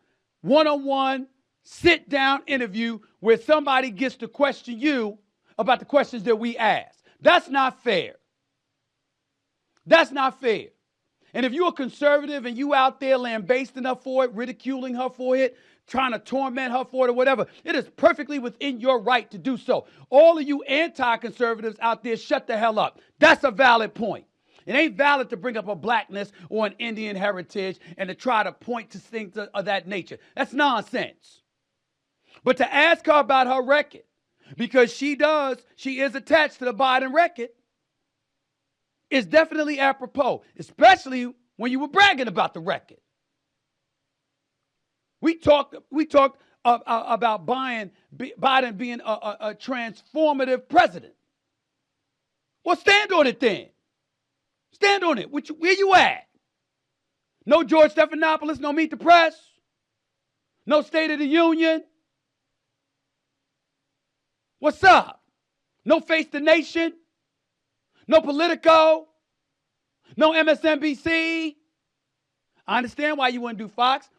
one-on-one sit-down interview where somebody gets to question you about the questions that we ask. That's not fair. That's not fair. And if you're a conservative and you out there lambasting her for it, ridiculing her for it, trying to torment her for it or whatever, it is perfectly within your right to do so. All of you anti-conservatives out there, shut the hell up. That's a valid point. It ain't valid to bring up a blackness or an Indian heritage and to try to point to things of that nature. That's nonsense. But to ask her about her record, because she is attached to the Biden record, is definitely apropos, especially when you were bragging about the record. We talked about Biden being a transformative president. Well, stand on it then. Stand on it. Where you at? No George Stephanopoulos, no Meet the Press, no State of the Union. What's up? No Face the Nation, no Politico, no MSNBC. I understand why you wouldn't do Fox.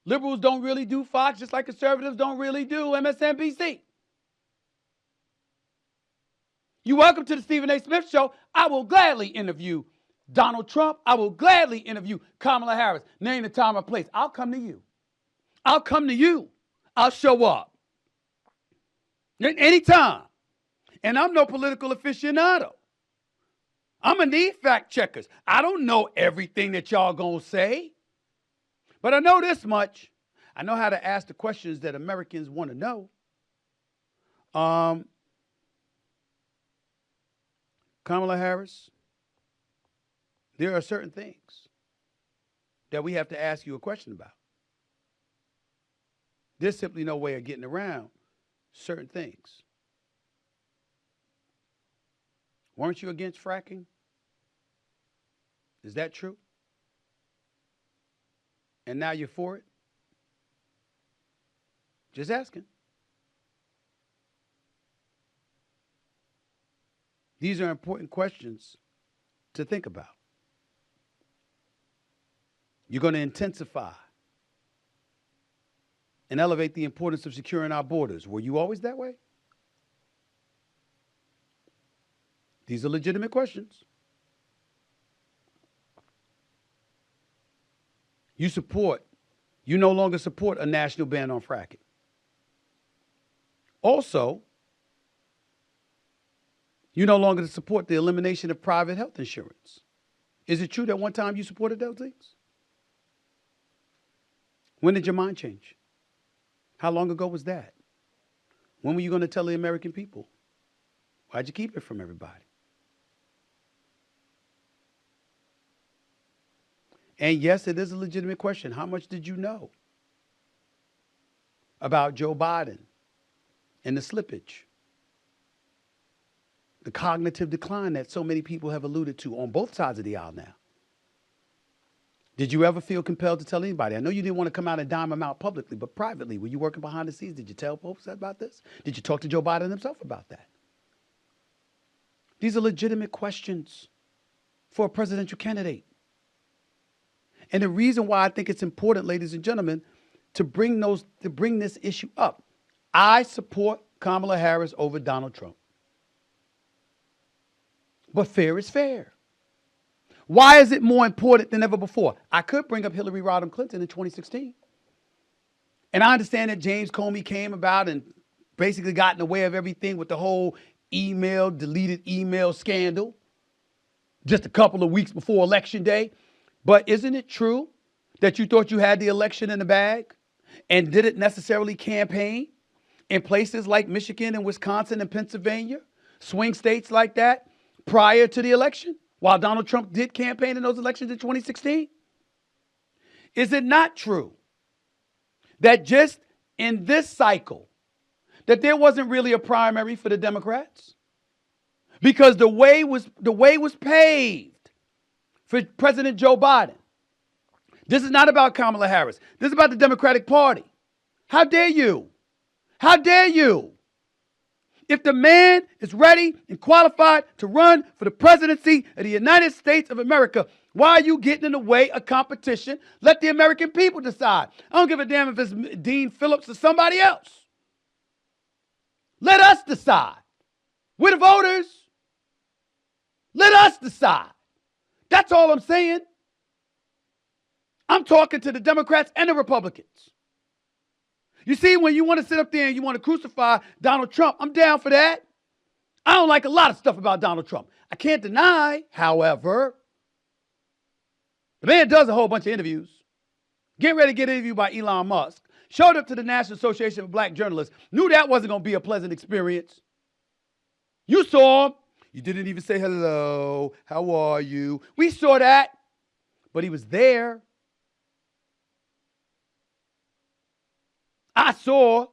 Liberals don't really do Fox, just like conservatives don't really do MSNBC. You're welcome to the Stephen A. Smith Show. I will gladly interview Donald Trump. I will gladly interview Kamala Harris. Name the time or place. I'll come to you. I'll come to you. I'll show up. Anytime. And I'm no political aficionado. I'm going to need fact checkers. I don't know everything that y'all going to say. But I know this much. I know how to ask the questions that Americans want to know. Kamala Harris, there are certain things that we have to ask you a question about. There's simply no way of getting around certain things. Weren't you against fracking? Is that true? And now you're for it? Just asking. These are important questions to think about. You're going to intensify and elevate the importance of securing our borders. Were you always that way? These are legitimate questions. You no longer support a national ban on fracking. Also, you no longer support the elimination of private health insurance. Is it true that one time you supported those things? When did your mind change? How long ago was that? When were you going to tell the American people? Why'd you keep it from everybody? And yes, it is a legitimate question. How much did you know about Joe Biden and the slippage, the cognitive decline that so many people have alluded to on both sides of the aisle now? Did you ever feel compelled to tell anybody? I know you didn't want to come out and dime them out publicly, but privately, were you working behind the scenes? Did you tell folks about this? Did you talk to Joe Biden himself about that? These are legitimate questions for a presidential candidate. And the reason why I think it's important, ladies and gentlemen, to bring this issue up. I support Kamala Harris over Donald Trump. But fair is fair. Why is it more important than ever before? I could bring up Hillary Rodham Clinton in 2016. And I understand that James Comey came about and basically got in the way of everything with the whole deleted email scandal just a couple of weeks before Election Day. But isn't it true that you thought you had the election in the bag and didn't necessarily campaign in places like Michigan and Wisconsin and Pennsylvania, swing states like that, prior to the election, while Donald Trump did campaign in those elections in 2016? Is it not true that just in this cycle, that there wasn't really a primary for the Democrats? Because the way was paved for President Joe Biden. This is not about Kamala Harris. This is about the Democratic Party. How dare you? How dare you? If the man is ready and qualified to run for the presidency of the United States of America, why are you getting in the way of competition? Let the American people decide. I don't give a damn if it's Dean Phillips or somebody else. Let us decide. We're the voters. Let us decide. That's all I'm saying. I'm talking to the Democrats and the Republicans. You see, when you want to sit up there and you want to crucify Donald Trump, I'm down for that. I don't like a lot of stuff about Donald Trump. I can't deny, however, the man does a whole bunch of interviews. Getting ready to get interviewed by Elon Musk. Showed up to the National Association of Black Journalists. Knew that wasn't going to be a pleasant experience. You saw him. You didn't even say hello. How are you? We saw that. But he was there. I saw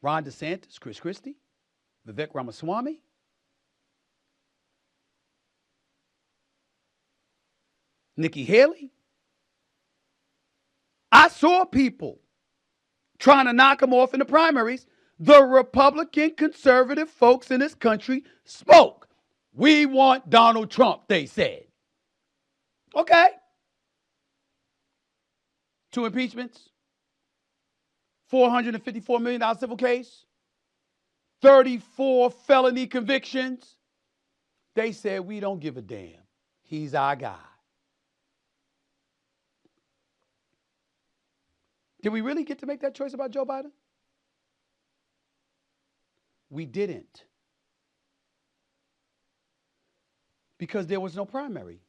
Ron DeSantis, Chris Christie, Vivek Ramaswamy. Nikki Haley. I saw people trying to knock him off in the primaries. The Republican conservative folks in this country spoke. We want Donald Trump, they said. Okay. 2 impeachments, $454 million civil case, 34 felony convictions. They said, we don't give a damn. He's our guy. Did we really get to make that choice about Joe Biden? We didn't. Because there was no primary.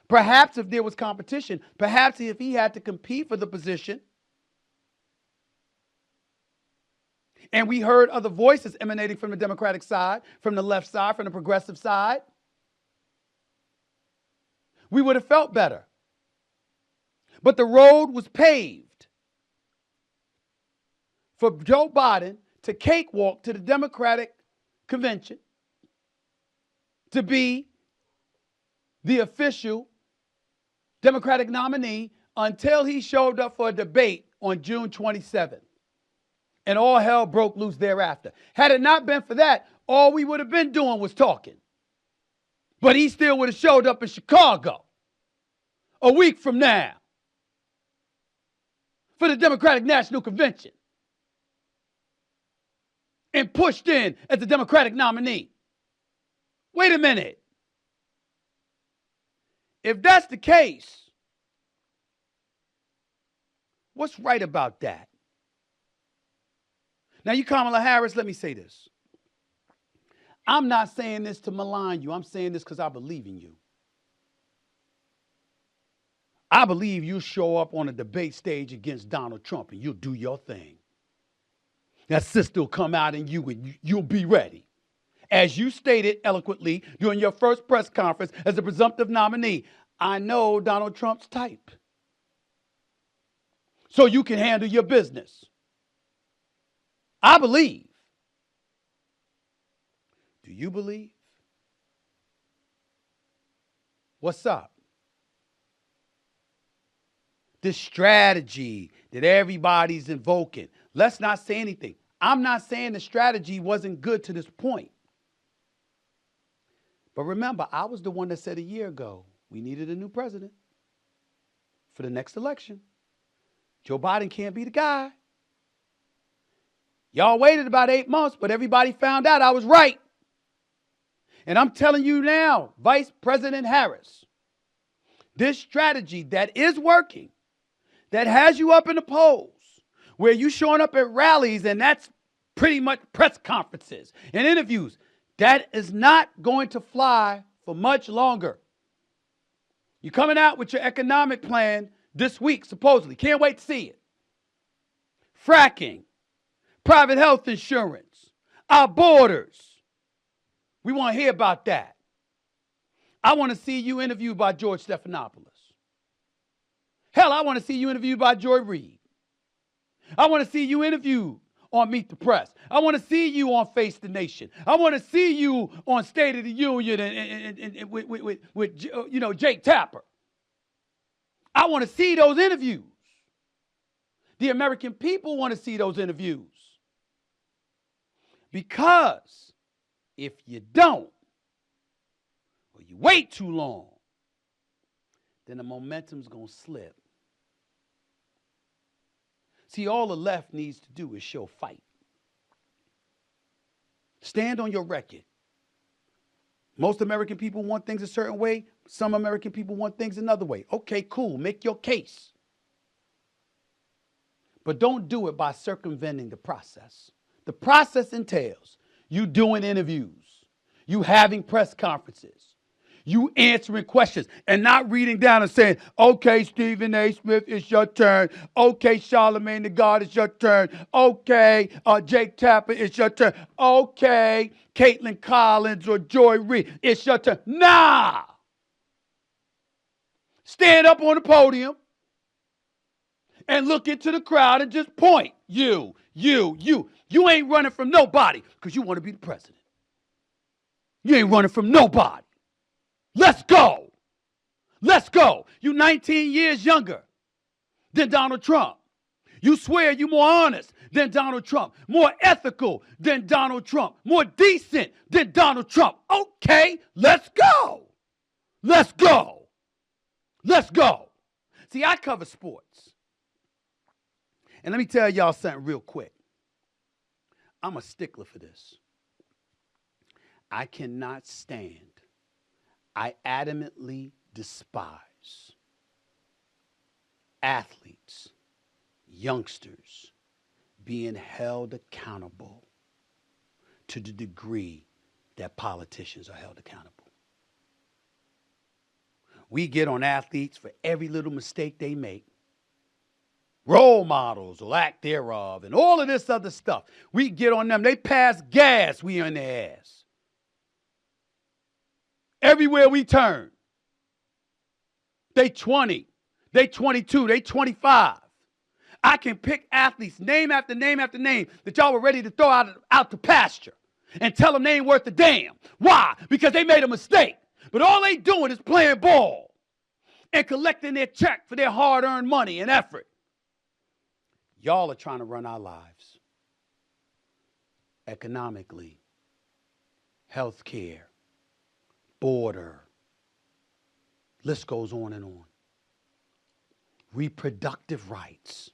Perhaps if there was competition, perhaps if he had to compete for the position, and we heard other voices emanating from the Democratic side, from the left side, from the progressive side, we would have felt better. But the road was paved for Joe Biden to cakewalk to the Democratic convention to be the official Democratic nominee until he showed up for a debate on June 27th. And all hell broke loose thereafter. Had it not been for that, all we would have been doing was talking. But he still would have showed up in Chicago a week from now for the Democratic National Convention and pushed in as the Democratic nominee. Wait a minute. If that's the case, what's right about that? Now, you Kamala Harris, let me say this. I'm not saying this to malign you. I'm saying this because I believe in you. I believe you show up on a debate stage against Donald Trump and you'll do your thing. That sister will come out and you'll be ready. As you stated eloquently during your first press conference as a presumptive nominee, I know Donald Trump's type. So you can handle your business. I believe. Do you believe? What's up? This strategy that everybody's invoking. Let's not say anything. I'm not saying the strategy wasn't good to this point. But remember, I was the one that said a year ago, we needed a new president for the next election. Joe Biden can't be the guy. Y'all waited about 8 months, but everybody found out I was right. And I'm telling you now, Vice President Harris, this strategy that is working, that has you up in the polls, where you showing up at rallies and that's pretty much press conferences and interviews, that is not going to fly for much longer. You're coming out with your economic plan this week, supposedly. Can't wait to see it. Fracking, private health insurance, our borders. We want to hear about that. I want to see you interviewed by George Stephanopoulos. Hell, I want to see you interviewed by Joy Reid. I want to see you interviewed on Meet the Press. I want to see you on Face the Nation. I want to see you on State of the Union and with Jake Tapper. I want to see those interviews. The American people want to see those interviews. Because if you don't, or you wait too long, then the momentum's going to slip. See, all the left needs to do is show fight. Stand on your record. Most American people want things a certain way. Some American people want things another way. Okay, cool. Make your case. But don't do it by circumventing the process. The process entails you doing interviews, you having press conferences, you answering questions and not reading down and saying, okay, Stephen A. Smith, it's your turn. Okay, Charlamagne the God, it's your turn. Okay, Jake Tapper, it's your turn. Okay, Caitlin Collins or Joy Reid, it's your turn. Nah! Stand up on the podium and look into the crowd and just point. You. You ain't running from nobody because you want to be the president. You ain't running from nobody. Let's go. Let's go. You 19 years younger than Donald Trump. You swear you more honest than Donald Trump, more ethical than Donald Trump, more decent than Donald Trump. Okay, let's go. Let's go. Let's go. See, I cover sports. And let me tell y'all something real quick. I'm a stickler for this. I cannot stand, I adamantly despise athletes, youngsters being held accountable to the degree that politicians are held accountable. We get on athletes for every little mistake they make. Role models or lack thereof, and all of this other stuff. We get on them. They pass gas, we on their ass. Everywhere we turn. They 20, they 22, they 25. I can pick athletes, name after name after name, that y'all were ready to throw out to pasture and tell them they ain't worth a damn. Why? Because they made a mistake. But all they doing is playing ball and collecting their check for their hard-earned money and effort. Y'all are trying to run our lives. Economically, health care, border, list goes on and on. Reproductive rights.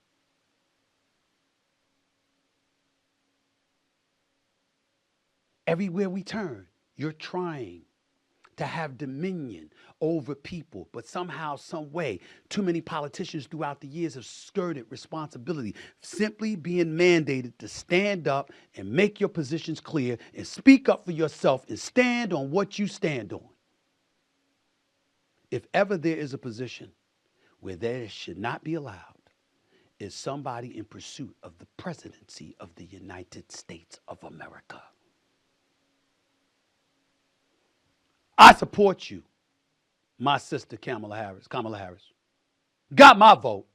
Everywhere we turn, you're trying to have dominion over people, but somehow, some way, too many politicians throughout the years have skirted responsibility, simply being mandated to stand up and make your positions clear and speak up for yourself and stand on what you stand on. If ever there is a position where there should not be allowed, is somebody in pursuit of the presidency of the United States of America. I support you, my sister Kamala Harris. Got my vote.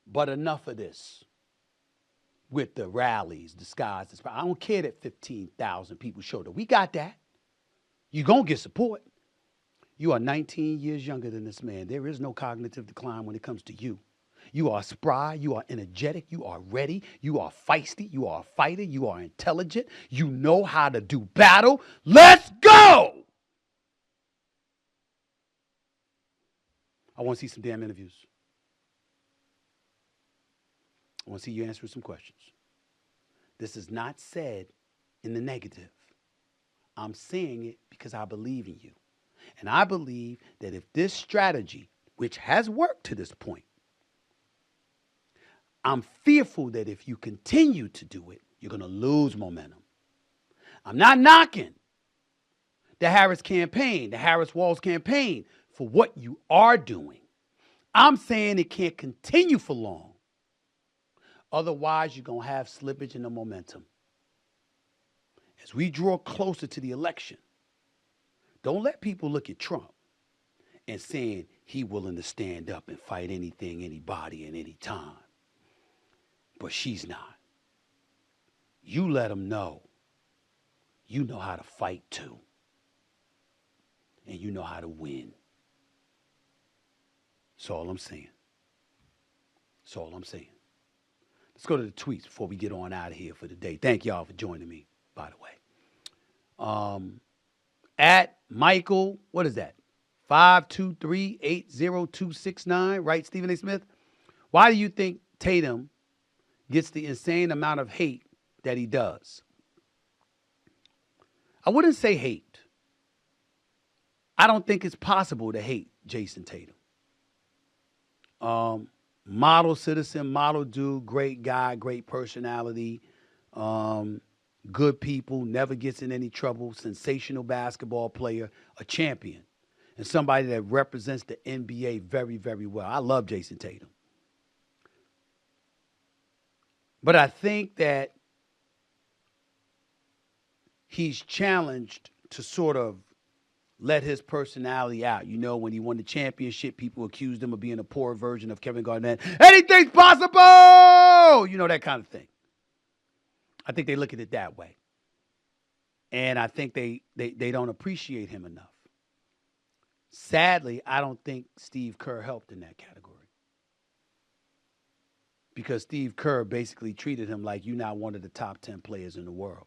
But enough of this with the rallies disguised as. I don't care that 15,000 people showed up. We got that. You're going to get support. You are 19 years younger than this man. There is no cognitive decline when it comes to you. You are spry, you are energetic, you are ready, you are feisty, you are a fighter, you are intelligent, you know how to do battle. Let's go! I want to see some damn interviews. I want to see you answering some questions. This is not said in the negative. I'm saying it because I believe in you. And I believe that if this strategy, which has worked to this point, I'm fearful that if you continue to do it, you're going to lose momentum. I'm not knocking the Harris campaign, the Harris-Walz campaign, for what you are doing. I'm saying it can't continue for long Otherwise, you're going to have slippage in the momentum. As we draw closer to the election, don't let people look at Trump and saying he willing to stand up and fight anything, anybody, at any time. But she's not. You let them know you know how to fight too. And you know how to win. That's all I'm saying. That's all I'm saying. Let's go to the tweets before we get on out of here for the day. Thank y'all for joining me, by the way. At Michael, what is that? 523-80269, right, Stephen A. Smith? Why do you think Tatum gets the insane amount of hate that he does? I wouldn't say hate. I don't think it's possible to hate Jason Tatum. Model citizen, model dude, great guy, great personality, good people, never gets in any trouble, sensational basketball player, a champion, and somebody that represents the NBA very, very well. I love Jason Tatum. But I think that he's challenged to sort of let his personality out. You know, when he won the championship, people accused him of being a poor version of Kevin Garnett. Anything's possible! You know, that kind of thing. I think they look at it that way. And I think they don't appreciate him enough. Sadly, I don't think Steve Kerr helped in that category. Because Steve Kerr basically treated him like you're not one of the top 10 players in the world.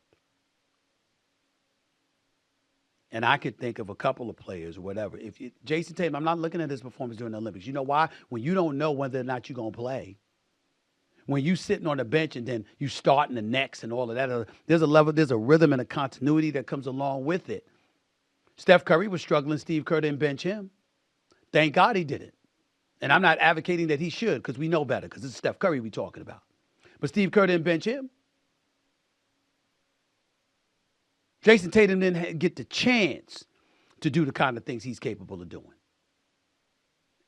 And I could think of a couple of players or whatever. Jason Tatum, I'm not looking at his performance during the Olympics. You know why? When you don't know whether or not you're going to play, when you sitting on the bench and then you starting the next and all of that, there's a level, there's a rhythm and a continuity that comes along with it. Steph Curry was struggling. Steve Kerr didn't bench him. Thank God he didn't. And I'm not advocating that he should because we know better because it's Steph Curry we're talking about. But Steve Kerr didn't bench him. Jason Tatum didn't get the chance to do the kind of things he's capable of doing.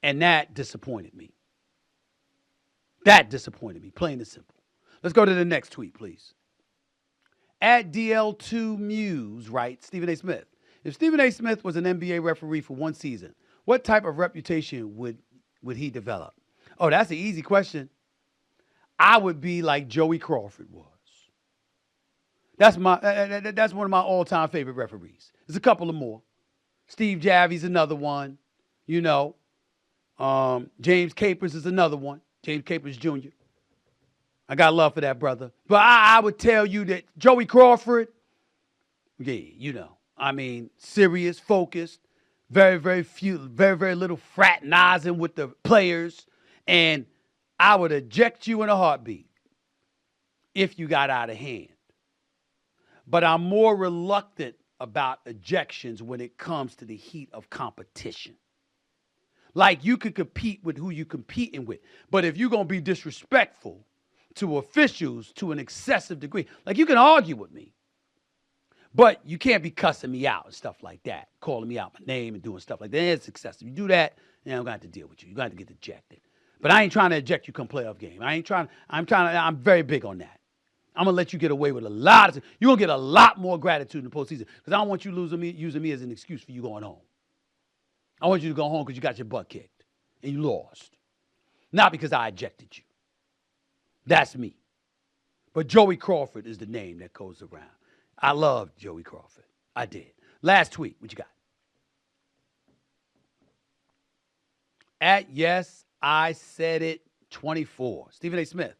And that disappointed me. That disappointed me, plain and simple. Let's go to the next tweet, please. At DL2Muse, right, Stephen A. Smith. If Stephen A. Smith was an NBA referee for one season, what type of reputation would he develop? Oh, that's an easy question. I would be like Joey Crawford was. That's one of my all-time favorite referees. There's a couple of more. Steve Javi's another one. You know, James Capers is another one. James Capers Jr. I got love for that brother. But I would tell you that Joey Crawford, yeah, you know, I mean, serious, focused, very, very little fraternizing with the players. And I would eject you in a heartbeat if you got out of hand. But I'm more reluctant about ejections when it comes to the heat of competition. Like, you could compete with who you're competing with. But if you're going to be disrespectful to officials to an excessive degree, like, you can argue with me. But you can't be cussing me out and stuff like that, calling me out my name and doing stuff like that. It's excessive. You do that, then I'm going to have to deal with you. You're going to have to get ejected. But I ain't trying to eject you come playoff game. I'm very big on that. I'm going to let you get away with a lot of, you're going to get a lot more gratitude in the postseason because I don't want you using me as an excuse for you going home. I want you to go home because you got your butt kicked and you lost. Not because I ejected you. That's me. But Joey Crawford is the name that goes around. I love Joey Crawford. I did. Last tweet. What you got? At Yes, I Said It 24. Stephen A. Smith.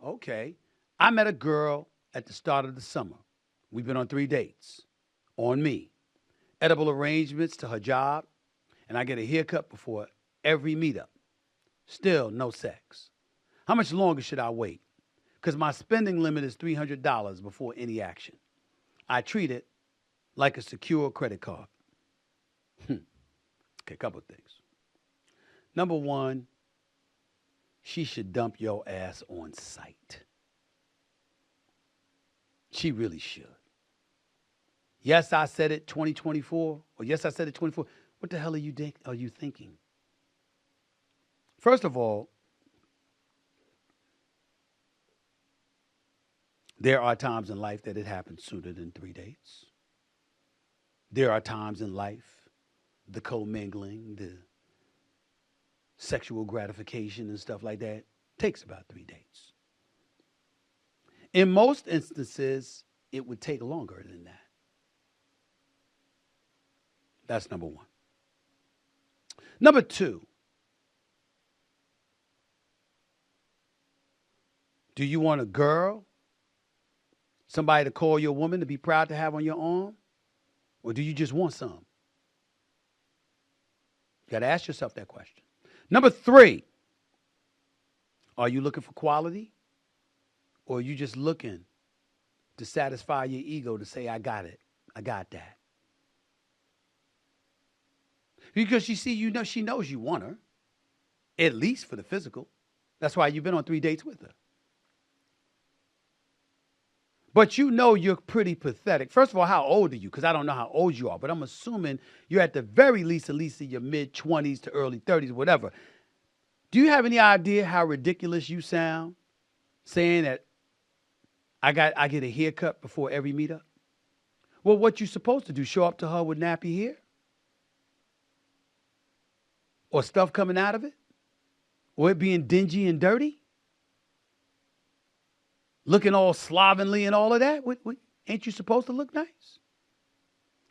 Okay. I met a girl at the start of the summer. We've been on 3 dates. On me. Edible arrangements to her job. And I get a haircut before every meetup. Still no sex. How much longer should I wait? Because my spending limit is $300 before any action. I treat it like a secure credit card. Okay, a couple of things. Number one, she should dump your ass on sight. She really should. Yes, I said it 2024, or yes, I said it 24. What the hell are you thinking? First of all, There are times in life that it happens sooner than 3 dates. There are times in life, the commingling, the sexual gratification and stuff like that takes about 3 dates. In most instances, it would take longer than that. That's number one. Number two, do you want a girl, somebody to call your woman to be proud to have on your arm? Or do you just want some? You got to ask yourself that question. Number three, are you looking for quality? Or are you just looking to satisfy your ego to say, I got it. I got that. Because you see, you know, she knows you want her, at least for the physical. That's why you've been on 3 dates with her. But you know you're pretty pathetic. First of all, how old are you? Because I don't know how old you are, but I'm assuming you're at the very least, at least in your mid-20s to early 30s, whatever. Do you have any idea how ridiculous you sound saying that I get a haircut before every meetup? Well, what you supposed to do, show up to her with nappy hair? Or stuff coming out of it? Or it being dingy and dirty? Looking all slovenly and all of that? Ain't you supposed to look nice?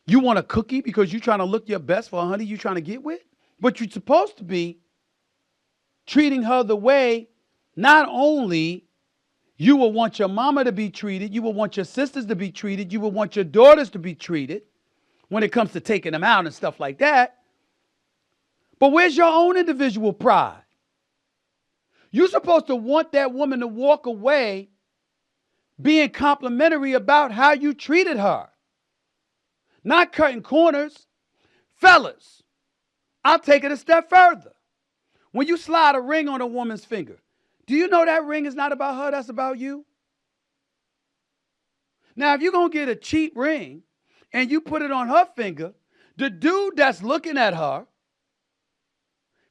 You want a cookie because you're trying to look your best for a honey you're trying to get with? But you're supposed to be treating her the way not only you will want your mama to be treated, you will want your sisters to be treated, you will want your daughters to be treated when it comes to taking them out and stuff like that. But where's your own individual pride? You're supposed to want that woman to walk away being complimentary about how you treated her. Not cutting corners. Fellas, I'll take it a step further. When you slide a ring on a woman's finger, do you know that ring is not about her, that's about you? Now, if you're going to get a cheap ring and you put it on her finger, the dude that's looking at her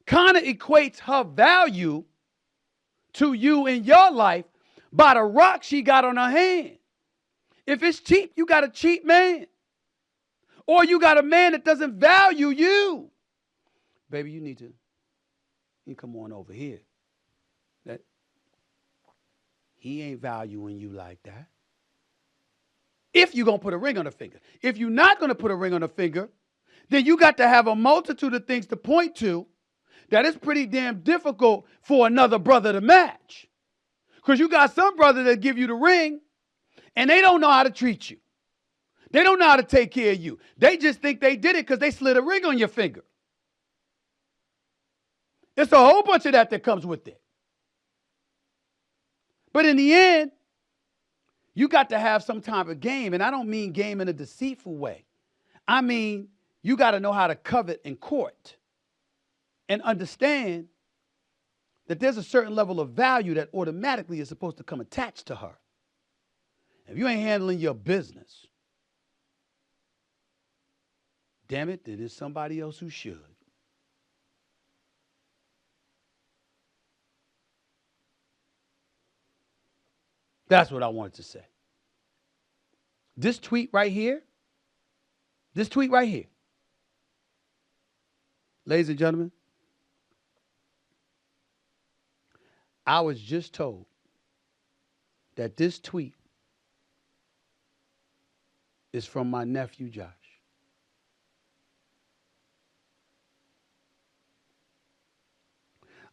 kind of equates her value to you in your life by the rock she got on her hand. If it's cheap, you got a cheap man. Or you got a man that doesn't value you. Baby, you need to come on over here. That he ain't valuing you like that. If you're going to put a ring on her finger. If you're not going to put a ring on her finger, then you got to have a multitude of things to point to that is pretty damn difficult for another brother to match. Because you got some brothers that give you the ring and they don't know how to treat you. They don't know how to take care of you. They just think they did it because they slid a ring on your finger. It's a whole bunch of that comes with it. But in the end, you got to have some type of game. And I don't mean game in a deceitful way. I mean, you got to know how to covet and court. And understand that there's a certain level of value that automatically is supposed to come attached to her. If you ain't handling your business, damn it, there is somebody else who should. That's what I wanted to say. This tweet right here, ladies and gentlemen, I was just told that this tweet is from my nephew, Josh.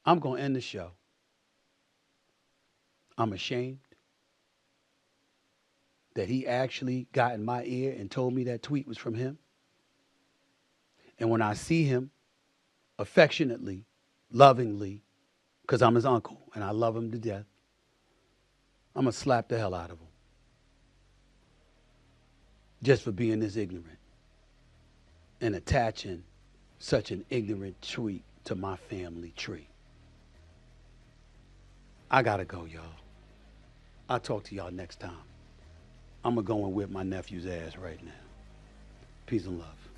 I'm going to end the show. I'm ashamed that he actually got in my ear and told me that tweet was from him. And when I see him affectionately, lovingly, because I'm his uncle and I love him to death, I'm going to slap the hell out of him. Just for being this ignorant and attaching such an ignorant tweet to my family tree. I got to go, y'all. I'll talk to y'all next time. I'm going to go and whip my nephew's ass right now. Peace and love.